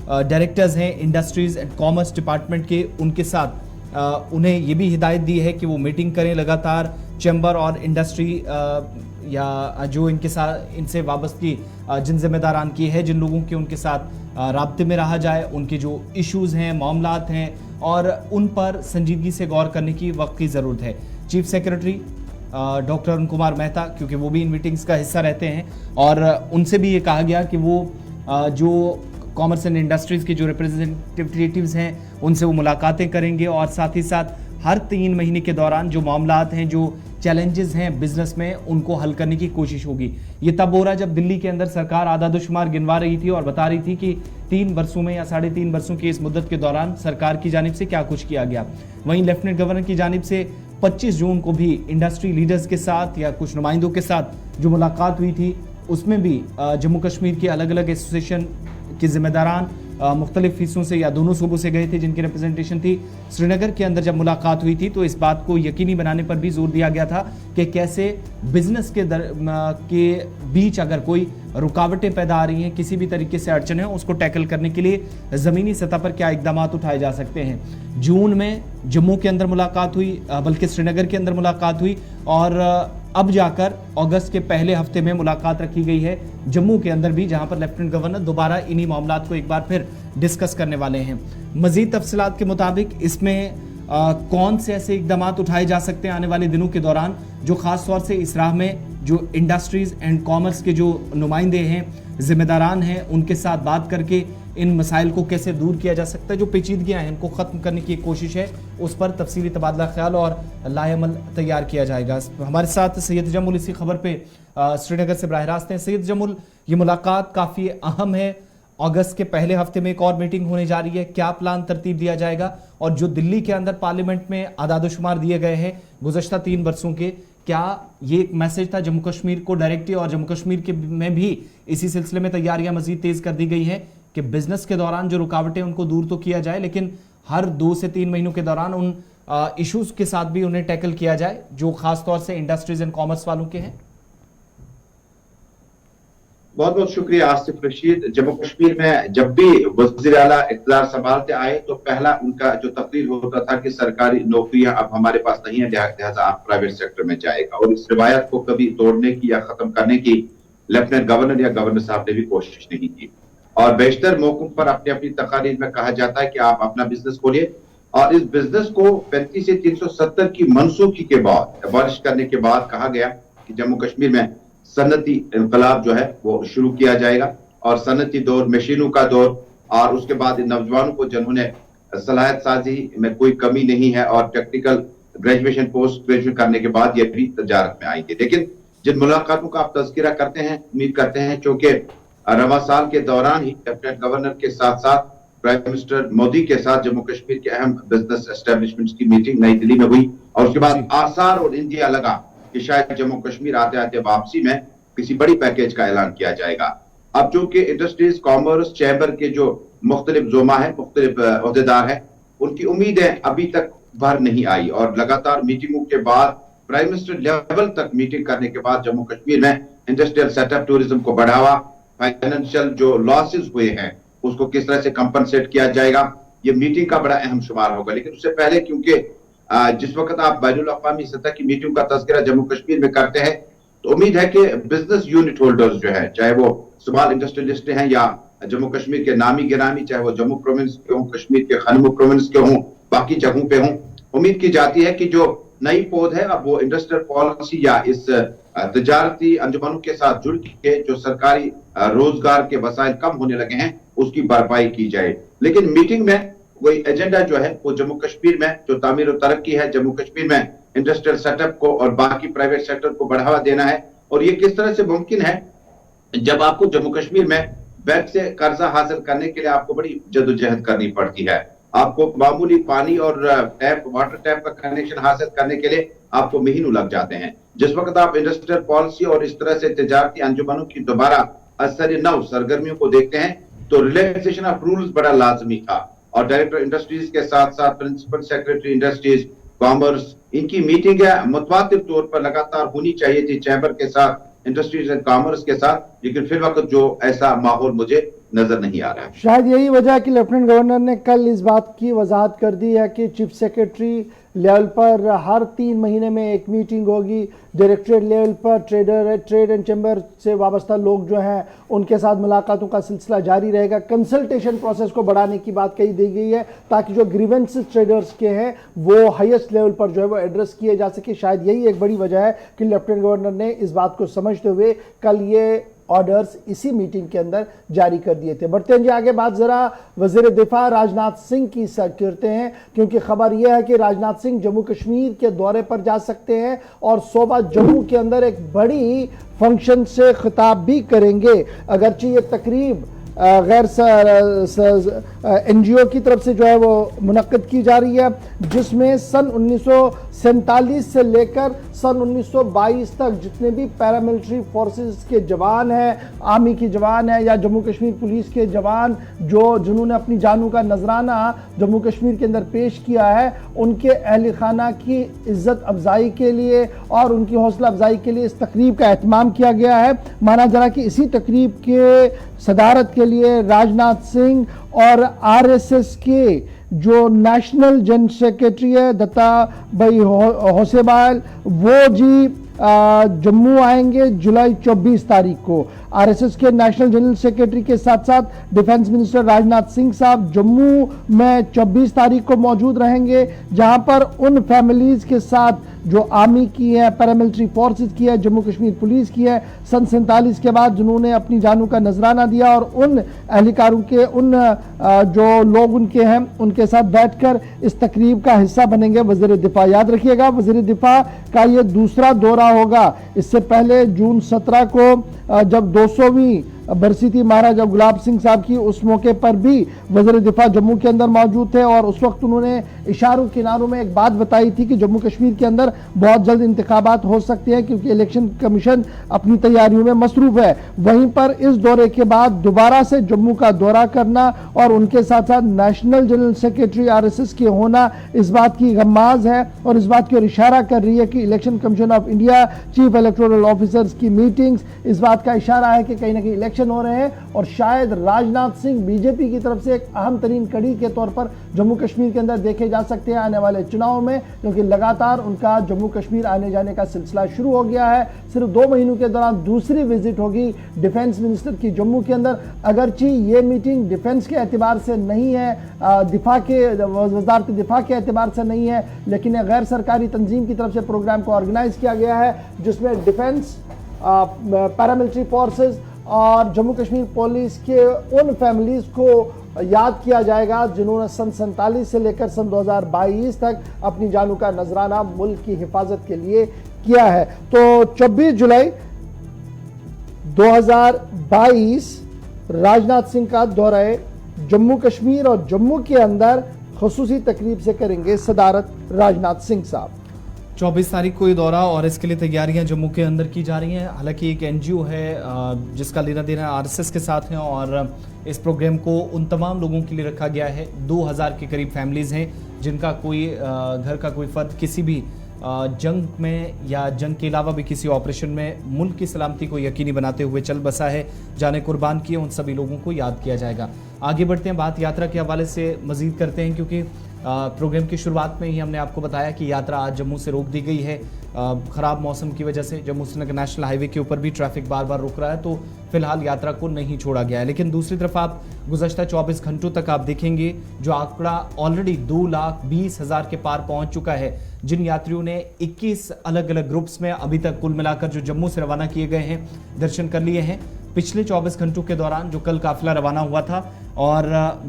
डायरेक्टर्स हैं इंडस्ट्रीज एंड कॉमर्स डिपार्टमेंट के, उनके साथ उन्हें ये भी हिदायत दी है कि वो मीटिंग करें लगातार, चैम्बर और इंडस्ट्री या जो इनके साथ इनसे वाबस्तगी जिन जिम्मेदारान की है, जिन लोगों के उनके साथ राब्ते में रहा जाए, उनके जो इश्यूज़ हैं, मामलात हैं और उन पर संजीदगी से गौर करने की वक्त की ज़रूरत है। Chief secretary doctor Arun Kumar Mehta, क्योंकि वो भी इन मीटिंग्स का हिस्सा रहते हैं, और उनसे भी ये कहा गया कि वो जो कॉमर्स एंड इंडस्ट्रीज़ के जो रिप्रेजेंटेटिव्स हैं उनसे वो मुलाकातें करेंगे और साथ ही साथ हर 3 महीने के दौरान जो मामलात हैं, जो चैलेंजेस हैं बिजनेस में, उनको हल करने की कोशिश होगी। ये तब हो रहा है जब दिल्ली के अंदर सरकार आदादोशुमार गिनवा रही थी और बता रही थी कि 3 वर्षों में या 3.5 वर्षों की इस मुद्दत के दौरान सरकार की जानिब से क्या कुछ किया गया। वहीं लेफ्टिनेंट गवर्नर की जानिब से 25 जून को भी इंडस्ट्री लीडर्स के साथ या कुछ नुमाइंदों के साथ जो मुलाकात हुई थी, उसमें भी जम्मू कश्मीर के अलग अलग एसोसिएशन के जिम्मेदारान मुख्तलिफ हिस्सों से या दोनों सूबों से गए थे जिनकी रिप्रेजेंटेशन थी। श्रीनगर के अंदर जब मुलाकात हुई थी तो इस बात को यकीनी बनाने पर भी जोर दिया गया था कि कैसे बिजनेस के बीच अगर कोई रुकावटें पैदा आ रही हैं, किसी भी तरीके से अड़चन है, उसको टैकल करने के लिए ज़मीनी सतह पर क्या इकदाम उठाए जा सकते हैं। जून में जम्मू के अंदर मुलाकात हुई, बल्कि श्रीनगर के अंदर मुलाकात हुई, और अब जाकर अगस्त के पहले हफ्ते में मुलाकात रखी गई है जम्मू के अंदर भी, जहां पर लेफ्टिनेंट गवर्नर दोबारा इन्हीं मामलात को एक बार फिर डिस्कस करने वाले हैं। मजीद तफसीलात के मुताबिक इसमें कौन से ऐसे इकदाम उठाए जा सकते हैं आने वाले दिनों के दौरान, जो खास तौर से इस राह में जो इंडस्ट्रीज एंड कॉमर्स के जो नुमाइंदे हैं, जिम्मेदारान हैं, उनके साथ बात करके इन मसाइल को कैसे दूर किया जा सकता है, जो पेचीदगियां हैं इनको ख़त्म करने की कोशिश है, उस पर तफसीली तबादला ख्याल और लाएमल तैयार किया जाएगा। हमारे साथ सैयद जमुल इसी खबर पे श्रीनगर से बराह रास्त हैं। सैयद जमुल, ये मुलाकात काफ़ी अहम है, अगस्त के पहले हफ्ते में एक और मीटिंग होने जा रही है, क्या प्लान तरतीब दिया जाएगा, और जो दिल्ली के अंदर पार्लियामेंट में आदादोशुमार दिए गए हैं गुज़श्ता 3 वर्षों के, क्या ये एक मैसेज था जम्मू कश्मीर को डायरेक्टली, और जम्मू कश्मीर के में भी इसी सिलसिले में तैयारियां मजीद तेज कर दी गई हैं कि बिजनेस के दौरान जो रुकावटें उनको दूर तो किया जाए, लेकिन हर 2 से 3 महीनों के दौरान उन इश्यूज के साथ भी उन्हें टैकल किया जाए जो खास तौर से इंडस्ट्रीज एंड कॉमर्स वालों के हैं। बहुत बहुत शुक्रिया आसिफ रशीद। जम्मू कश्मीर में जब भी वज़ीर आला इक़्तिदार संभालते आए तो पहला उनका जो तकरीर होता था कि सरकारी नौकरियां अब हमारे पास नहीं है, लिहाजा आप प्राइवेट सेक्टर में जाएगा, और इस रिवायत को कभी तोड़ने की या खत्म करने की लेफ्टिनेंट गवर्नर या गवर्नर साहब ने भी कोशिश नहीं की। और बेशतर मौकों पर अपनी अपनी तकारीर में कहा जाता है कि आप अपना बिजनेस खोलिए, और इस बिजनेस को 35 से 370 की मनसूखी के बाद, अबॉलिश करने के बाद कहा गया कि जम्मू कश्मीर में सनती इनकलाब जो है वो शुरू किया जाएगा, और सनती दौर, मशीनों का दौर, और उसके बाद नौजवानों को जिन्होंने सलाहियत साजी में कोई कमी नहीं है और टेक्निकल ग्रेजुएशन, पोस्ट ग्रेजुएशन करने के बाद ये भी तजारत में आएंगे। लेकिन जिन मुलाकातों का आप तज़किरा करते हैं, उम्मीद करते हैं क्योंकि रवा साल के दौरान ही लेफ्टिनेंट गवर्नर के साथ साथ प्राइम मिनिस्टर मोदी के साथ जम्मू कश्मीर के अहम बिजनेस एस्टेब्लिशमेंट्स की मीटिंग नई दिल्ली में हुई और उसके बाद आसार और इंडिया लगा कि शायद जम्मू कश्मीर आते आते वापसी में किसी बड़ी पैकेज का ऐलान किया जाएगा। अब जो कि इंडस्ट्रीज कॉमर्स चैम्बर के जो मुख्तलिफ जोमा है, मुख्तलिफ ओहदेदार है, उनकी उम्मीदें अभी तक भर नहीं आई और लगातार मीटिंगों के बाद प्राइम मिनिस्टर लेवल तक मीटिंग करने के बाद जम्मू कश्मीर में इंडस्ट्रियल सेटअप, टूरिज्म को बढ़ावा, फाइनेंशियल जो लॉसेस हुए हैं उसको किस तरह से कंपनसेट किया जाएगा, ये मीटिंग का बड़ा अहम शुमार होगा। लेकिन उससे पहले क्योंकि जिस वक्त आप बैनुल अक़वामी सतह की मीटिंग का तज़किरा जम्मू कश्मीर में करते हैं तो उम्मीद है कि बिजनेस यूनिट होल्डर्स जो है, चाहे वो स्मॉल इंडस्ट्रियलिस्ट हैं या जम्मू कश्मीर के नामी गिरामी, चाहे वो जम्मू प्रोविंस के हों, कश्मीर के खनमू प्रोविंस के हों, बाकी जगहों पे हों, उम्मीद की जाती है कि जो नई पौध है अब वो इंडस्ट्रियल पॉलिसी या इस तजारती अंजुमनों के साथ जुड़ के जो सरकारी रोजगार के वसाइल कम होने लगे हैं उसकी भरपाई की जाए। लेकिन मीटिंग में कोई एजेंडा जो है वो जम्मू कश्मीर में जो तामीर और तरक्की है, जम्मू कश्मीर में इंडस्ट्रियल सेटअप को और बाकी प्राइवेट सेक्टर को बढ़ावा देना है। और ये किस तरह से मुमकिन है जब आपको जम्मू कश्मीर में बैंक से कर्जा हासिल करने के लिए आपको बड़ी जद्दोजहद करनी पड़ती है। आपको मामूली पानी और वाटर टैप का कनेक्शन हासिल करने के लिए आपको महीनों लग जाते हैं। जिस वक्त आप इंडस्ट्रियल पॉलिसी और इस तरह से तजारती अंजुमनों की दोबारा असर नव सरगर्मियों को देखते हैं तो रिलैक्सेशन ऑफ रूल्स बड़ा लाजमी था और डायरेक्टर इंडस्ट्रीज के साथ साथ प्रिंसिपल सेक्रेटरी इंडस्ट्रीज कॉमर्स, इनकी मीटिंग मुतवातिर तौर पर लगातार होनी चाहिए थी चैम्बर के साथ, इंडस्ट्रीज एंड कॉमर्स के साथ, लेकिन फिर वक्त जो ऐसा माहौल मुझे नजर नहीं आ रहा है। शायद यही वजह है कि लेफ्टिनेंट गवर्नर ने कल इस बात की वजाहत कर दी है कि चीफ सेक्रेटरी लेवल पर हर 3 महीने में एक मीटिंग होगी, डायरेक्टरेट लेवल पर ट्रेड एंड चैम्बर से वाबस्ता लोग जो हैं उनके साथ मुलाकातों का सिलसिला जारी रहेगा। कंसल्टेशन प्रोसेस को बढ़ाने की बात कही दी गई है ताकि जो ग्रीवेंसेस ट्रेडर्स के हैं वो हाईएस्ट लेवल पर जो है वो एड्रेस किए जा सके। शायद यही एक बड़ी वजह है कि लेफ्टिनेंट गवर्नर ने इस बात को समझते हुए कल ये ऑर्डर्स इसी मीटिंग के अंदर जारी कर दिए थे। बढ़ते हैं जी आगे, बात जरा वजीर दिफा राजनाथ सिंह की करते हैं क्योंकि खबर यह है कि राजनाथ सिंह जम्मू कश्मीर के दौरे पर जा सकते हैं और सोबा जम्मू के अंदर एक बड़ी फंक्शन से खिताब भी करेंगे। अगरचे ये तकरीब गैर एनजीओ की तरफ से जो है वो मुनक्किद की जा रही है जिसमें सन 1947 से लेकर सन 1922 तक जितने भी पैरामिलिट्री फोर्सेस के जवान हैं, आर्मी के जवान हैं या जम्मू कश्मीर पुलिस के जवान जिन्होंने अपनी जानों का नजराना जम्मू कश्मीर के अंदर पेश किया है, उनके अहल खाना की इज्जत अफजाई के लिए और उनकी हौसला अफजाई के लिए इस तकरीब का एहतमाम किया गया है। माना जा रहा कि इसी तकरीब के सदारत के लिए राजनाथ सिंह और आरएसएस के जो नेशनल जनरल सेक्रेटरी है दत्ता भाई होसेबाल वो जी जम्मू आएंगे जुलाई 24 तारीख को। आरएसएस के नेशनल जनरल सेक्रेटरी के साथ साथ डिफेंस मिनिस्टर राजनाथ सिंह साहब जम्मू में 24 तारीख को मौजूद रहेंगे जहां पर उन फैमिलीज के साथ जो आर्मी की है, पैरामिलिट्री फोर्सेस की है, जम्मू कश्मीर पुलिस की है, सन 47 के बाद जिन्होंने अपनी जानों का नजराना दिया और उन एहलकारों के उन जो लोग उनके हैं उनके साथ बैठकर इस तकरीब का हिस्सा बनेंगे वजीर दिफा। याद रखिएगा वजीर दिफा का ये दूसरा दौरा होगा। इससे पहले जून 17 को जब 200वीं बरसी थी महाराजा गुलाब सिंह साहब की, उस मौके पर भी वज़ीर दिफा जम्मू के अंदर मौजूद थे और उस वक्त उन्होंने इशारों किनारों में एक बात बताई थी कि जम्मू कश्मीर के अंदर बहुत जल्द इंतखाबात हो सकते हैं क्योंकि इलेक्शन कमीशन अपनी तैयारियों में मसरूफ है। वहीं पर इस दौरे के बाद दोबारा से जम्मू का दौरा करना और उनके साथ साथ नेशनल जनरल सेक्रेटरी आरएसएस के होना इस बात की गम्माज है और इस बात की ओर इशारा कर रही है कि election commission of India, chief electoral officers की मीटिंग्स इस बात का इशारा है कि कहीं ना कहीं इलेक्शन हो रहे हैं और शायद राजनाथ सिंह बीजेपी की तरफ से एक अहम तरीन कड़ी के तौर पर जम्मू कश्मीर के अंदर देखे जा सकते हैं आने वाले चुनाव में, क्योंकि लगातार उनका जम्मू कश्मीर आने जाने का सिलसिला शुरू हो गया है। सिर्फ 2 महीनों के दौरान दूसरी विजिट होगी डिफेंस मिनिस्टर की जम्मू के अंदर। अगरचे ये मीटिंग डिफेंस के एतबार से नहीं है, वजारत दिफा के एतबार से नहीं है, लेकिन गैर सरकारी तंजीम की तरफ से प्रोग्राम को ऑर्गेनाइज किया गया है जिसमें डिफेंस, पैरामिलिट्री फोर्सेस और जम्मू कश्मीर पुलिस के उन फैमिलीज को याद किया जाएगा जिन्होंने सन 47 से लेकर सन 2022 तक अपनी जानों का नजराना मुल्क की हिफाजत के लिए किया है। तो 24 जुलाई 2022 राजनाथ सिंह का दौरा जम्मू कश्मीर और जम्मू के अंदर खुसूसी तकरीब से करेंगे सदारत राजनाथ सिंह साहब। 24 तारीख को ये दौरा और इसके लिए तैयारियां जम्मू के अंदर की जा रही हैं। हालांकि एक एनजीओ है जिसका लेना देना आरएसएस के साथ है और इस प्रोग्राम को उन तमाम लोगों के लिए रखा गया है। 2000 के करीब फैमिलीज हैं जिनका कोई घर का कोई फर्द किसी भी जंग में या जंग के अलावा भी किसी ऑपरेशन में मुल्क की सलामती को यकीनी बनाते हुए चल बसा है, जाने कुर्बान किए, उन सभी लोगों को याद किया जाएगा। आगे बढ़ते हैं, बात यात्रा के हवाले से मजीद करते हैं क्योंकि प्रोग्राम की शुरुआत में ही हमने आपको बताया कि यात्रा आज जम्मू से रोक दी गई है। ख़राब मौसम की वजह से जम्मू श्रीनगर नेशनल हाईवे के ऊपर भी ट्रैफिक बार बार रुक रहा है, तो फिलहाल यात्रा को नहीं छोड़ा गया है। लेकिन दूसरी तरफ आप गुज़श्ता 24 घंटों तक आप देखेंगे जो आंकड़ा ऑलरेडी 2,20,000 के पार पहुंच चुका है। जिन यात्रियों ने 21 अलग अलग ग्रुप्स में अभी तक कुल मिलाकर जो जम्मू से रवाना किए गए हैं दर्शन कर लिए हैं। पिछले 24 घंटों के दौरान जो कल काफिला रवाना हुआ था और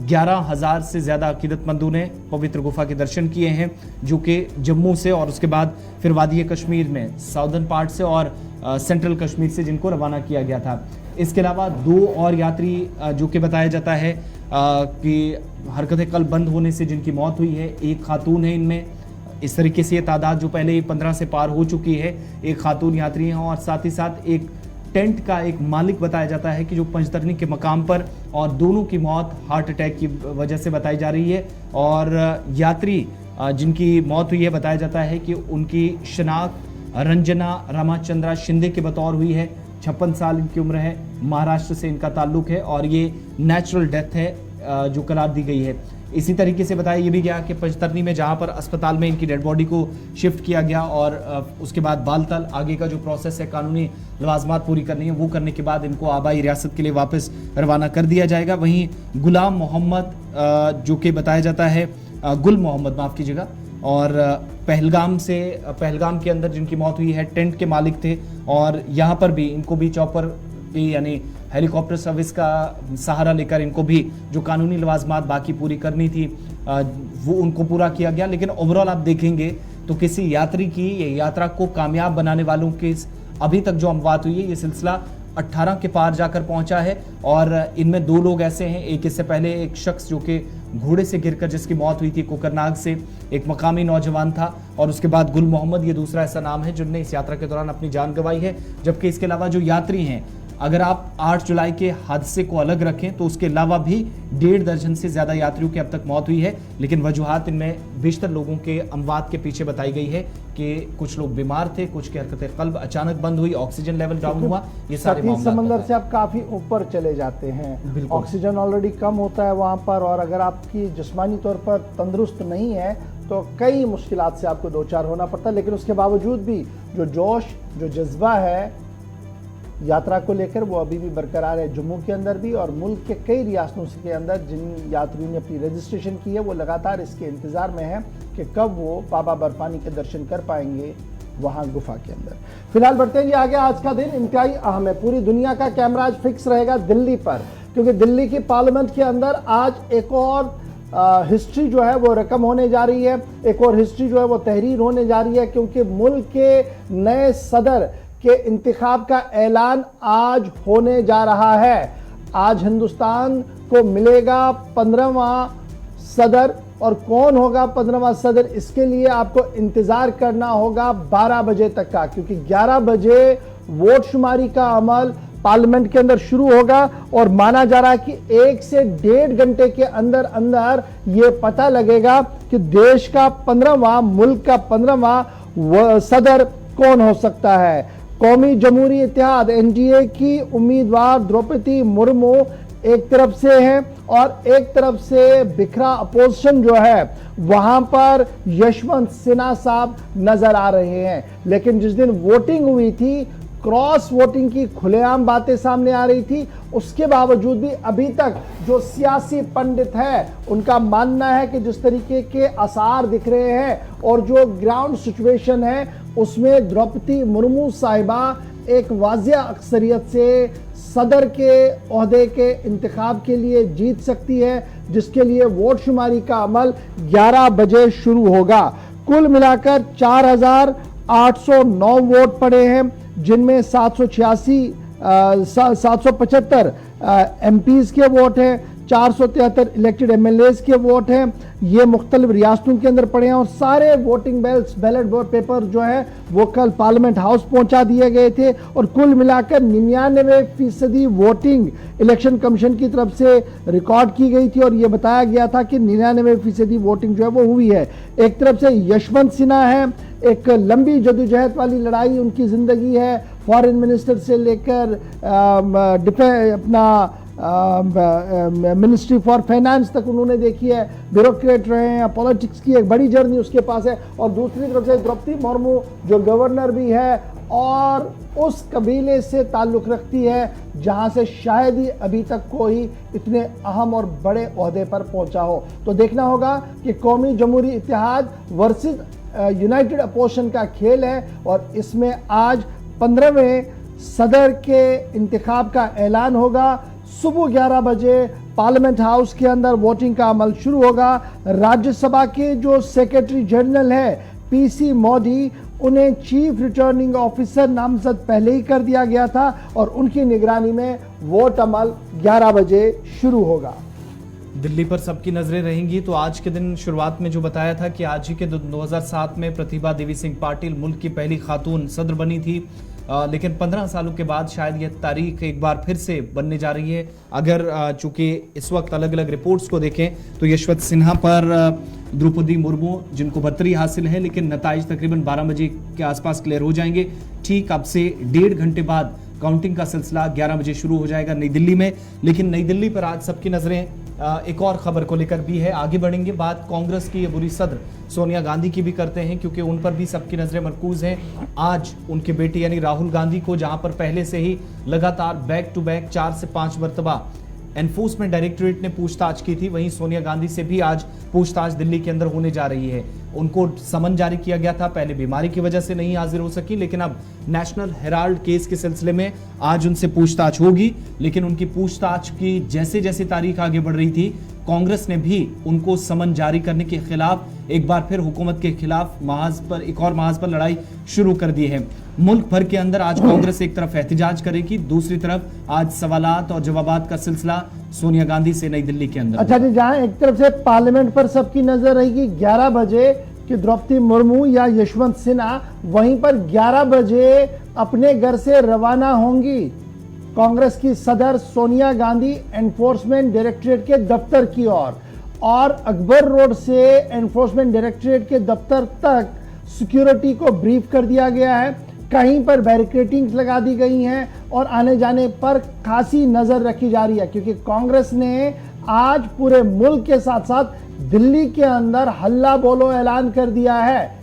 11,000 से ज़्यादा अकीदतमंदों ने पवित्र गुफा के दर्शन किए हैं जो कि जम्मू से और उसके बाद फिर वादी कश्मीर में साउदर्न पार्ट से और सेंट्रल कश्मीर से जिनको रवाना किया गया था। इसके अलावा 2 और यात्री जो कि बताया जाता है कि हरकतें कल बंद होने से जिनकी मौत हुई है, एक खातून है इनमें। इस तरीके से ये तादाद जो पहले ही 15 से पार हो चुकी है, एक खातून यात्री हैं और साथ ही साथ एक टेंट का एक मालिक बताया जाता है कि जो पंजतरनी के मकाम पर, और दोनों की मौत हार्ट अटैक की वजह से बताई जा रही है। और यात्री जिनकी मौत हुई है बताया जाता है कि उनकी शनाख्त रंजना रामाचंद्रा शिंदे के बतौर हुई है। 56 साल इनकी उम्र है, महाराष्ट्र से इनका ताल्लुक है और ये नेचुरल डेथ है जो करार दी गई है। इसी तरीके से बताया ये भी गया कि पंजतरनी में जहां पर अस्पताल में इनकी डेड बॉडी को शिफ्ट किया गया और उसके बाद बालतल आगे का जो प्रोसेस है कानूनी लवाजमात पूरी करनी है वो करने के बाद इनको आबाई रियासत के लिए वापस रवाना कर दिया जाएगा। वहीं गुलाम मोहम्मद जो कि बताया जाता है गुल मोहम्मद माफ़ कीजिएगा, और पहलगाम के अंदर जिनकी मौत हुई है टेंट के मालिक थे और यहाँ पर भी इनको भी चॉपर की यानी हेलीकॉप्टर सर्विस का सहारा लेकर इनको भी जो कानूनी लवाजमात बाकी पूरी करनी थी वो उनको पूरा किया गया। लेकिन ओवरऑल आप देखेंगे तो किसी यात्री की ये यात्रा को कामयाब बनाने वालों के अभी तक जो अमवात हुई है ये सिलसिला 18 के पार जाकर पहुंचा है और इनमें 2 लोग ऐसे हैं। एक इससे पहले एक शख्स जो कि घोड़े से गिरकर जिसकी मौत हुई थी कोकरनाग से, एक मकामी नौजवान था, और उसके बाद गुल मोहम्मद ये दूसरा ऐसा नाम है जिनने इस यात्रा के दौरान अपनी जान गंवाई है। जबकि इसके अलावा जो यात्री हैं, अगर आप 8 जुलाई के हादसे को अलग रखें तो उसके अलावा भी 1.5 दर्जन से ज़्यादा यात्रियों की अब तक मौत हुई है। लेकिन वजूहात इनमें बेशतर लोगों के अमवात के पीछे बताई गई है कि कुछ लोग बीमार थे, कुछ की हरकतें कल्ब अचानक बंद हुई, ऑक्सीजन लेवल डाउन हुआ, ये सारे मामले समंदर से आप काफ़ी ऊपर चले जाते हैं, ऑक्सीजन ऑलरेडी कम होता है वहाँ पर, और अगर आपकी जिस्मानी तौर पर तंदुरुस्त नहीं है तो कई मुश्किलात से आपको 2-4 होना पड़ता है। लेकिन उसके बावजूद भी जो जोश, जो जज्बा है यात्रा को लेकर वो अभी भी बरकरार है जम्मू के अंदर भी, और मुल्क के कई रियासतों के अंदर जिन यात्रियों ने अपनी रजिस्ट्रेशन की है वो लगातार इसके इंतज़ार में है कि कब वो बाबा बर्फानी के दर्शन कर पाएंगे वहाँ गुफा के अंदर। फिलहाल बढ़ते हैं जी आगे। आज का दिन इंतहाई अहम है, पूरी दुनिया का कैमरा आज फिक्स रहेगा दिल्ली पर, क्योंकि दिल्ली की पार्लियामेंट के अंदर आज एक और हिस्ट्री जो है वो रकम होने जा रही है, एक और हिस्ट्री जो है वो तहरीर होने जा रही है, क्योंकि मुल्क के नए सदर के इंतखाब का ऐलान आज होने जा रहा है। आज हिंदुस्तान को मिलेगा 15वां सदर, और कौन होगा 15वां सदर इसके लिए आपको इंतजार करना होगा 12 बजे तक का, क्योंकि 11 बजे वोट शुमारी का अमल पार्लियामेंट के अंदर शुरू होगा और माना जा रहा है कि 1 से 1.5 घंटे के अंदर अंदर ये पता लगेगा कि देश का 15वां, मुल्क का 15वां सदर कौन हो सकता है। कौमी जमहूरी इत्तेहाद एनडीए की उम्मीदवार द्रौपदी मुर्मू एक तरफ से हैं और एक तरफ से बिखरा अपोजिशन जो है वहां पर यशवंत सिन्हा साहब नजर आ रहे हैं। लेकिन जिस दिन वोटिंग हुई थी, क्रॉस वोटिंग की खुलेआम बातें सामने आ रही थी, उसके बावजूद भी अभी तक जो सियासी पंडित है उनका मानना है कि जिस तरीके के आसार दिख रहे हैं और जो ग्राउंड सिचुएशन है उसमें द्रौपदी मुर्मू साहिबा एक वाजिया अक्सरियत से सदर के ओहदे के इंतखाब के लिए जीत सकती है, जिसके लिए वोट शुमारी का अमल 11 बजे शुरू होगा। कुल मिलाकर 809 वोट पड़े हैं, जिनमें 775 एमपीज के वोट हैं, 473 इलेक्टेड एमएलएज के वोट हैं। ये मुख्तलिफ रियासतों के अंदर पड़े हैं और सारे वोटिंग बैलेट पेपर जो है वो कल पार्लियामेंट हाउस पहुंचा दिए गए थे और कुल मिलाकर 99% वोटिंग इलेक्शन कमीशन की तरफ से रिकॉर्ड की गई थी और ये बताया गया था कि 99% वोटिंग जो है वो हुई है। एक तरफ से यशवंत सिन्हा है, एक लंबी जदोजहद वाली लड़ाई उनकी जिंदगी है, फॉरेन मिनिस्टर से लेकर अपना मिनिस्ट्री फॉर फाइनेंस तक उन्होंने देखी है, ब्यूरोक्रेट रहे हैं, पॉलिटिक्स की एक बड़ी जर्नी उसके पास है। और दूसरी तरफ से द्रौपदी मुर्मू जो गवर्नर भी है और उस कबीले से ताल्लुक रखती है जहां से शायद ही अभी तक कोई इतने अहम और बड़े ओहदे पर पहुंचा हो। तो देखना होगा कि कौमी जमहूरी इत्तेहाद वर्सेस यूनाइटेड अपोजिशन का खेल है और इसमें आज 15वें सदर के इंतखाब का ऐलान होगा। सुबह 11 बजे पार्लियामेंट हाउस के अंदर वोटिंग का अमल शुरू होगा। राज्यसभा के जो सेक्रेटरी जनरल है पीसी मोदी, उन्हें चीफ रिटर्निंग ऑफिसर नामजद पहले ही कर दिया गया था और उनकी निगरानी में वोट अमल 11 बजे शुरू होगा। दिल्ली पर सबकी नजरें रहेंगी। तो आज के दिन शुरुआत में जो बताया था कि आज ही के 2007 में प्रतिभा देवी सिंह पाटिल मुल्क की पहली खातून सदर बनी थी, लेकिन 15 सालों के बाद शायद यह तारीख एक बार फिर से बनने जा रही है। अगर चूंकि इस वक्त अलग अलग रिपोर्ट्स को देखें तो यशवंत सिन्हा पर द्रौपदी मुर्मू जिनको बढ़तरी हासिल है, लेकिन नताइज तकरीबन 12 बजे के आसपास क्लियर हो जाएंगे। ठीक अब से 1.5 घंटे बाद काउंटिंग का सिलसिला 11 बजे शुरू हो जाएगा नई दिल्ली में। लेकिन नई दिल्ली पर आज सबकी नजरें एक और खबर को लेकर भी है। आगे बढ़ेंगे, बात कांग्रेस की बुरी सदर सोनिया गांधी की भी करते हैं क्योंकि उन पर भी सबकी नजरें मरकूज हैं। आज उनके बेटे यानी राहुल गांधी को, जहां पर पहले से ही लगातार बैक टू बैक 4 से 5 मरतबा एनफोर्समेंट डायरेक्टरेट ने पूछताछ की थी, वहीं सोनिया गांधी से भी आज पूछताछ दिल्ली के अंदर होने जा रही है। उनको समन जारी किया गया था, पहले बीमारी की वजह से नहीं हाजिर हो सकी, लेकिन अब नेशनल हेराल्ड केस के सिलसिले में आज उनसे पूछताछ होगी। लेकिन उनकी पूछताछ की जैसे जैसे तारीख आगे बढ़ रही थी, कांग्रेस ने भी उनको समन जारी करने के खिलाफ एक बार फिर हुकूमत के खिलाफ एक और महाज पर लड़ाई शुरू कर दी है। मुल्क भर के अंदर आज कांग्रेस एक तरफ एहतजाज करेगी, दूसरी तरफ आज सवालात और जवाबात का सिलसिला सोनिया गांधी से नई दिल्ली के अंदर। अच्छा जी, जहां एक तरफ से पार्लियामेंट पर सबकी नजर रहेगी 11 बजे कि द्रौपदी मुर्मू या यशवंत सिन्हा, वहीं पर 11 बजे अपने घर से रवाना होंगी कांग्रेस की सदर सोनिया गांधी एनफोर्समेंट डायरेक्टरेट के दफ्तर की ओर, और अकबर रोड से एनफोर्समेंट डायरेक्टरेट के दफ्तर तक सिक्योरिटी को ब्रीफ कर दिया गया है। कहीं पर बैरिकेडिंग्स लगा दी गई हैं और आने जाने पर खासी नजर रखी जा रही है क्योंकि कांग्रेस ने आज पूरे मुल्क के साथ साथ दिल्ली के अंदर हल्ला बोलो ऐलान कर दिया है।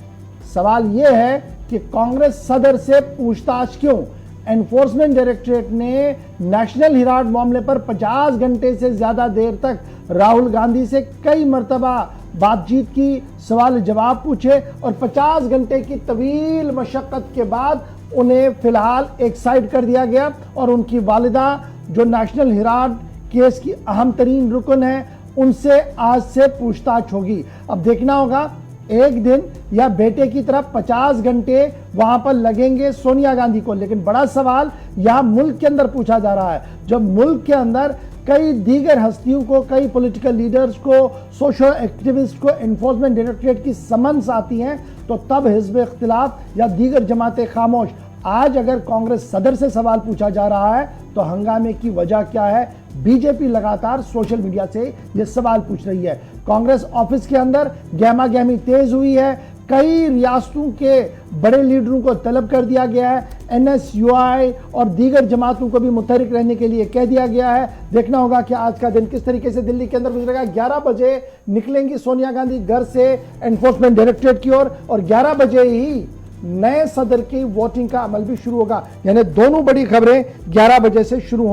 सवाल यह है कि कांग्रेस सदर से पूछताछ क्यों? एनफोर्समेंट डायरेक्टरेट ने नेशनल हेराल्ड मामले पर 50 घंटे से ज्यादा देर तक राहुल गांधी से कई मर्तबा बातचीत की, सवाल जवाब पूछे और 50 घंटे की तवील मशक्कत के बाद उन्हें फिलहाल एक साइड कर दिया गया और उनकी वालिदा जो नेशनल हेराल्ड केस की अहम तरीन रुकन है, उनसे आज से पूछताछ होगी। अब देखना होगा एक दिन या बेटे की तरफ 50 घंटे वहां पर लगेंगे सोनिया गांधी को, लेकिन बड़ा सवाल यहां मुल्क के अंदर पूछा जा रहा है। जब मुल्क के अंदर कई दीगर हस्तियों को, कई पॉलिटिकल लीडर्स को, सोशल एक्टिविस्ट को एनफोर्समेंट डायरेक्टरेट की समन्स आती हैं, तो तब हिज़्ब इख्तिलाफ या दीगर जमातें खामोश। आज अगर कांग्रेस सदर से सवाल पूछा जा रहा है तो हंगामे की वजह क्या है? बीजेपी लगातार सोशल मीडिया से यह सवाल पूछ रही है। कांग्रेस ऑफिस के अंदर गहमा गहमी तेज हुई है, कई रियासतों के बड़े लीडरों को तलब कर दिया गया है, एनएसयूआई और दीगर जमातों को भी मुतहरिक रहने के लिए कह दिया गया है। देखना होगा कि आज का दिन किस तरीके से दिल्ली के अंदर गुजरेगा। 11 बजे निकलेंगी सोनिया गांधी घर से एनफोर्समेंट डायरेक्टरेट की ओर और 11 बजे ही नए सदर की वोटिंग का अमल भी शुरू होगा, यानी दोनों बड़ी खबरें 11 बजे से शुरू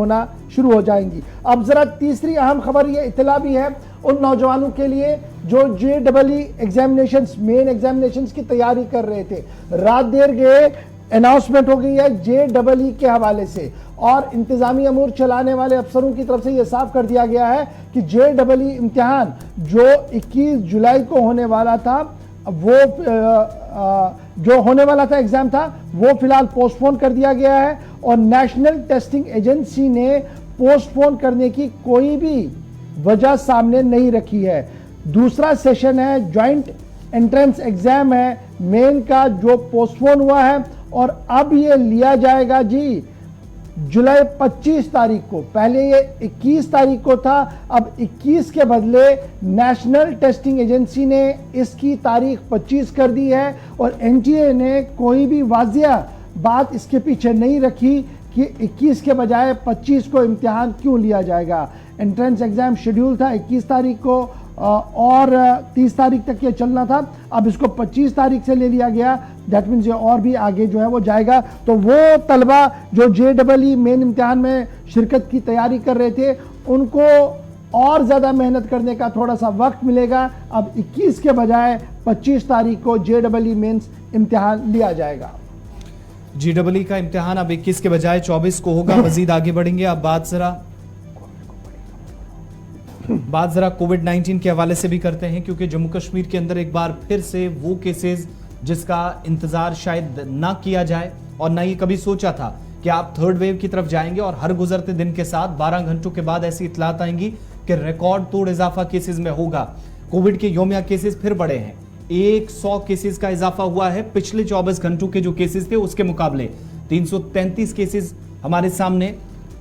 हो जाएंगी। अब जरा तीसरी अहम खबर ये इत्तला भी है उन नौजवानों के लिए जो JEE एग्जामिनेशंस, मेन एग्जामिनेशंस की तैयारी कर रहे थे। रात देर गए अनाउंसमेंट हो गई है JEE के हवाले से और इंतजामी अमूर चलाने वाले अफसरों की तरफ से यह साफ कर दिया गया है कि JEE इम्तिहान जो 21 जुलाई को होने वाला था, वो जो होने वाला था एग्जाम था वो फिलहाल पोस्टपोन कर दिया गया है और नेशनल टेस्टिंग एजेंसी ने पोस्टपोन करने की कोई भी वजह सामने नहीं रखी है। दूसरा सेशन है, ज्वाइंट एंट्रेंस एग्जाम है मेन का, जो पोस्टपोन हुआ है और अब ये लिया जाएगा जी जुलाई 25 तारीख को। पहले ये 21 तारीख को था, अब 21 के बदले नेशनल टेस्टिंग एजेंसी ने इसकी तारीख 25 कर दी है और एनटीए ने कोई भी वाजिया बात इसके पीछे नहीं रखी कि 21 के बजाय 25 को इम्तिहान क्यों लिया जाएगा। एंट्रेंस एग्जाम शेड्यूल था 21 तारीख को और 30 तारीख तक ये चलना था, अब इसको 25 तारीख से ले लिया गया। दैट मीन्स ये और भी आगे जो है वो जाएगा। तो वो तलबा जो JEE मेन इम्तिहान में शिरकत की तैयारी कर रहे थे उनको और ज़्यादा मेहनत करने का थोड़ा सा वक्त मिलेगा। अब 21 के बजाय 25 तारीख को JEE मेंस इम्तिहान लिया जाएगा। JEE का इम्तिहान अब 21 के बजाय 24 को होगा। मजीद आगे बढ़ेंगे। अब बात जरा कोविड-19 के हवाले से भी करते हैं, क्योंकि जम्मू कश्मीर के अंदर एक बार फिर से वो केसेस जिसका इंतजार शायद ना किया जाए और ना ये कभी सोचा था कि आप थर्ड वेव की तरफ जाएंगे, और हर गुजरते दिन के साथ 12 घंटों के बाद ऐसी इतलात आएंगी कि रिकॉर्ड तोड़ इजाफा केसेस में होगा। कोविड के योमिया केसेस फिर बढ़े हैं, 100 केसेस का इजाफा हुआ है पिछले 24 घंटों के जो केसेस थे उसके मुकाबले। 333 केसेस हमारे सामने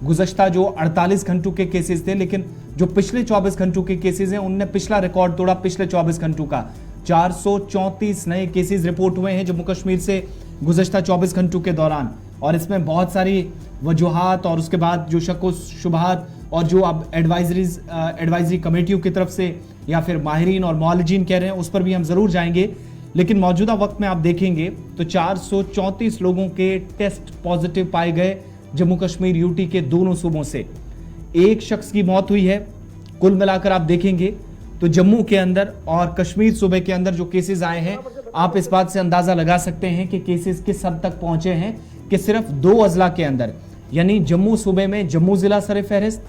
गुज़श्ता जो 48 घंटों के केसेस थे, लेकिन जो पिछले 24 घंटों के केसेस हैं उनने पिछला रिकॉर्ड तोड़ा पिछले 24 घंटों का। 434 नए केसेस रिपोर्ट हुए हैं जम्मू कश्मीर से गुज़श्ता 24 घंटों के दौरान, और इसमें बहुत सारी वजूहात और उसके बाद जो शक व शुबहात और जो अब एडवाइजरी कमेटियों की तरफ से या फिर माहिरीन और मुआलिजीन कह रहे हैं उस पर भी हम जरूर जाएंगे। लेकिन मौजूदा वक्त में आप देखेंगे तो 434 लोगों के टेस्ट पॉजिटिव पाए गए जम्मू कश्मीर यूटी के दोनों सूबों से। एक शख्स की मौत हुई है। कुल मिलाकर आप देखेंगे तो जम्मू के अंदर और कश्मीर सूबे के अंदर जो केसेस आए हैं, आप इस बात से अंदाजा लगा सकते हैं कि केसेस किस हद तक पहुंचे हैं कि सिर्फ 2 अजला के अंदर, यानी जम्मू सूबे में जम्मू जिला सरे फहरिस्त,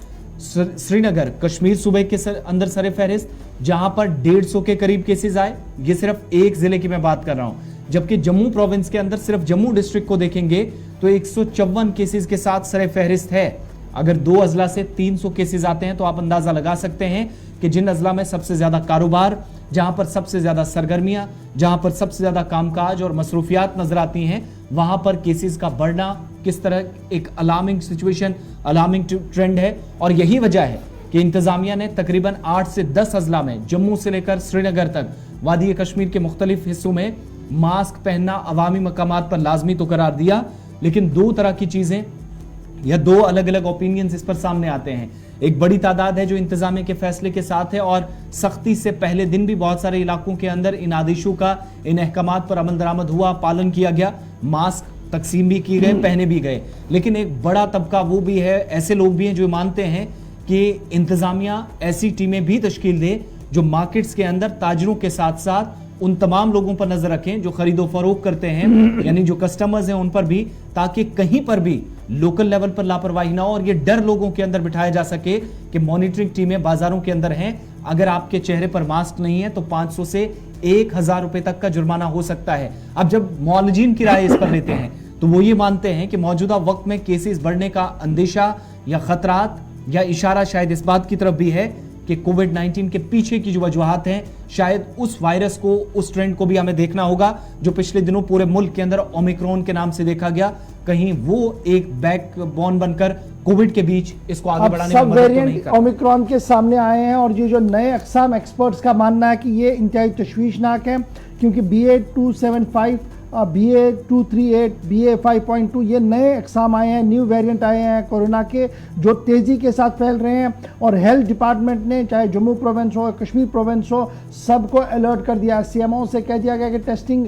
श्रीनगर कश्मीर सूबे के अंदर सरे फहरिस्त, जहां पर 150 के करीब केसेस आए। ये सिर्फ एक जिले की मैं बात कर रहा हूं, जबकि जम्मू प्रोविंस के अंदर सिर्फ जम्मू डिस्ट्रिक्ट को देखेंगे तो 154 केसेस के साथ सरे फहरिस्त है। अगर 2 अजला से 300 केसेस आते हैं तो आप अंदाजा लगा सकते हैं कि जिन अजला में सबसे ज्यादा कारोबार, जहां पर सबसे ज्यादा सरगर्मियां, जहां पर सबसे ज्यादा कामकाज और मसरूफियात नजर आती हैं, वहां पर केसेस का बढ़ना किस तरह एक अलार्मिंग सिचुएशन, अलार्मिंग ट्रेंड है। और यही वजह है कि इंतजामिया ने तकरीबन 8 से 10 अजला में जम्मू से लेकर श्रीनगर तक वादी कश्मीर के मुख्तलिफ हिस्सों में मास्क पहनना अवामी मकामात पर लाजमी तो करार दिया। लेकिन 2 तरह की चीजें या 2 अलग अलग ओपिनियंस इस पर सामने आते हैं। एक बड़ी तादाद है जो इंतजामिया के फैसले के साथ है और सख्ती से पहले दिन भी बहुत सारे इलाकों के अंदर इन आदेशों का, इन अहकामात पर अमल दरामद हुआ, पालन किया गया, मास्क तकसीम भी किए गए, पहने भी गए। लेकिन एक बड़ा तबका वो भी है, ऐसे लोग भी हैं जो मानते हैं कि इंतजामिया ऐसी टीमें भी तश्कील दे जो मार्केट्स के अंदर ताजरों के साथ साथ उन तमाम लोगों पर नजर रखें जो खरीदो फरोख्त करते हैं, यानी जो कस्टमर्स हैं उन पर भी, ताकि कहीं पर भी लोकल लेवल पर लापरवाही ना हो और ये डर लोगों के अंदर बिठाया जा सके कि मॉनिटरिंग टीमें बाजारों के अंदर हैं, अगर आपके चेहरे पर मास्क नहीं है तो 500 से 1000 रुपए तक का जुर्माना हो सकता है। अब जब मुआलिजीन की राय इस पर लेते हैं तो वो ये मानते हैं कि मौजूदा वक्त में केसेस बढ़ने का अंदेशा या खतरात या इशारा शायद इस बात की तरफ भी है कि कोविड-19 के पीछे की जो वजूहात हैं, शायद उस वायरस को, उस ट्रेंड को भी हमें देखना होगा जो पिछले दिनों पूरे मुल्क के अंदर ओमिक्रॉन के नाम से देखा गया। कहीं वो एक बैकबोन बनकर कोविड के बीच इसको आगे बढ़ाने में मदद तो नहीं कर। ओमिक्रॉन के सामने आए हैं और ये जो नए अक़साम, एक्सपर्ट्स का मानना है कि ये इंतहाई तशवीशनाक है, क्योंकि BA.275, BA.238, BA.5.2 ये नए अक़साम आए हैं, न्यू वेरिएंट आए हैं कोरोना के, जो तेज़ी के साथ फैल रहे हैं। और हेल्थ डिपार्टमेंट ने, चाहे जम्मू प्रोविंस हो, कश्मीर प्रोविंस हो, सबको अलर्ट कर दिया। CMO से कह दिया गया कि टेस्टिंग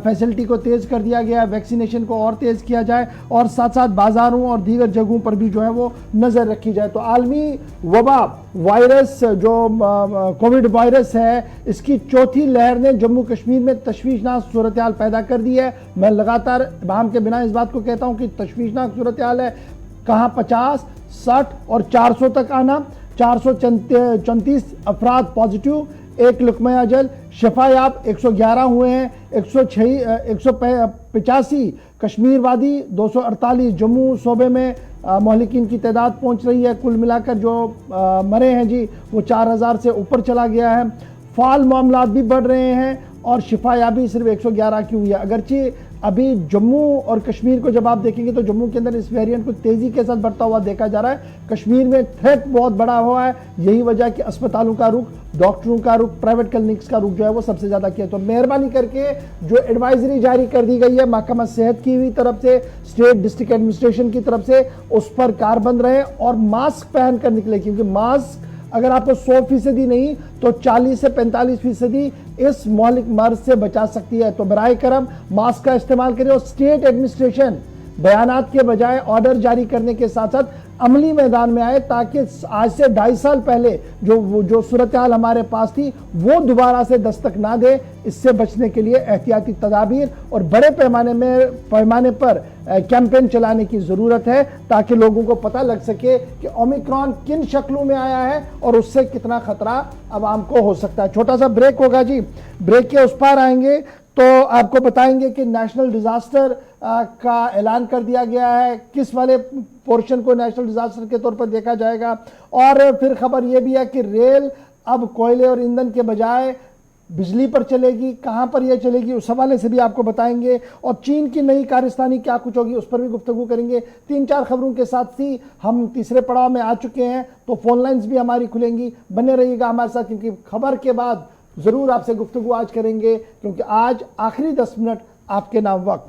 फैसिलिटी को तेज़ कर दिया गया, वैक्सीनेशन को और तेज़ किया जाए और साथ साथ बाज़ारों और दीगर जगहों पर भी जो है वो नज़र रखी जाए। तो आलमी वबा वायरस, जो कोविड वायरस है, इसकी चौथी लहर ने जम्मू कश्मीर में तशवीशनाक सूरत हाल पैदा कर दी है। मैं लगातार इबाहम के बिना इस बात को कहता हूं कि तशवीशनाक सूरत हाल है। कहाँ 50, 60 और 400 तक आना, 434 अफराद पॉजिटिव, एक लुकमा अजल, शफायाब 111 हुए हैं, 185 कश्मीर वादी, 248 जम्मू सूबे में महलिकीन की तादाद पहुंच रही है। कुल मिलाकर जो मरे हैं जी वो 4000 से ऊपर चला गया है। फाल मामलात भी बढ़ रहे हैं और शिफायाबी सिर्फ 111 की हुई है। अगरचे अभी जम्मू और कश्मीर को जब आप देखेंगे तो जम्मू के अंदर इस वेरिएंट को तेजी के साथ बढ़ता हुआ देखा जा रहा है। कश्मीर में थ्रेट बहुत बड़ा हुआ है, यही वजह कि अस्पतालों का रुख, डॉक्टरों का रुख, प्राइवेट क्लिनिक्स का रुख जो है वो सबसे ज्यादा किया। तो मेहरबानी करके जो एडवाइजरी जारी कर दी गई है महकमा सेहत की हुई तरफ से, स्टेट डिस्ट्रिक्ट एडमिनिस्ट्रेशन की तरफ से, उस पर कारबंद रहे और मास्क पहन कर निकले, क्योंकि मास्क अगर आपको 100% नहीं तो 40 से 45% इस मौलिक मर्ज से बचा सकती है। तो बराए करम मास्क का इस्तेमाल करें और स्टेट एडमिनिस्ट्रेशन बयानात के बजाय ऑर्डर जारी करने के साथ साथ अमली मैदान में आए, ताकि आज से 2.5 साल पहले जो सूरत हाल हमारे पास थी वो दोबारा से दस्तक ना दे। इससे बचने के लिए एहतियाती तदाबीर और बड़े पैमाने पर कैंपेन चलाने की जरूरत है, ताकि लोगों को पता लग सके कि ओमिक्रॉन किन शक्लों में आया है और उससे कितना खतरा आवाम को हो सकता है। छोटा सा ब्रेक होगा जी, ब्रेक के उस पार आएंगे तो आपको बताएंगे कि नेशनल डिजास्टर का ऐलान कर दिया गया है, किस वाले पोर्शन को नेशनल डिजास्टर के तौर पर देखा जाएगा। और फिर खबर यह भी है कि रेल अब कोयले और ईंधन के बजाय बिजली पर चलेगी, कहां पर यह चलेगी उस हवाले से भी आपको बताएंगे। और चीन की नई कारस्तानी क्या कुछ होगी उस पर भी गुफ्तगू करेंगे। 3-4 खबरों के साथ ही हम तीसरे पड़ाव में आ चुके हैं, तो फोन लाइन्स भी हमारी खुलेंगी। बने रहिएगा हमारे साथ, क्योंकि खबर के बाद जरूर आपसे गुफ्तगू आज करेंगे, क्योंकि आज आखिरी 10 मिनट आपके नाम वक्त।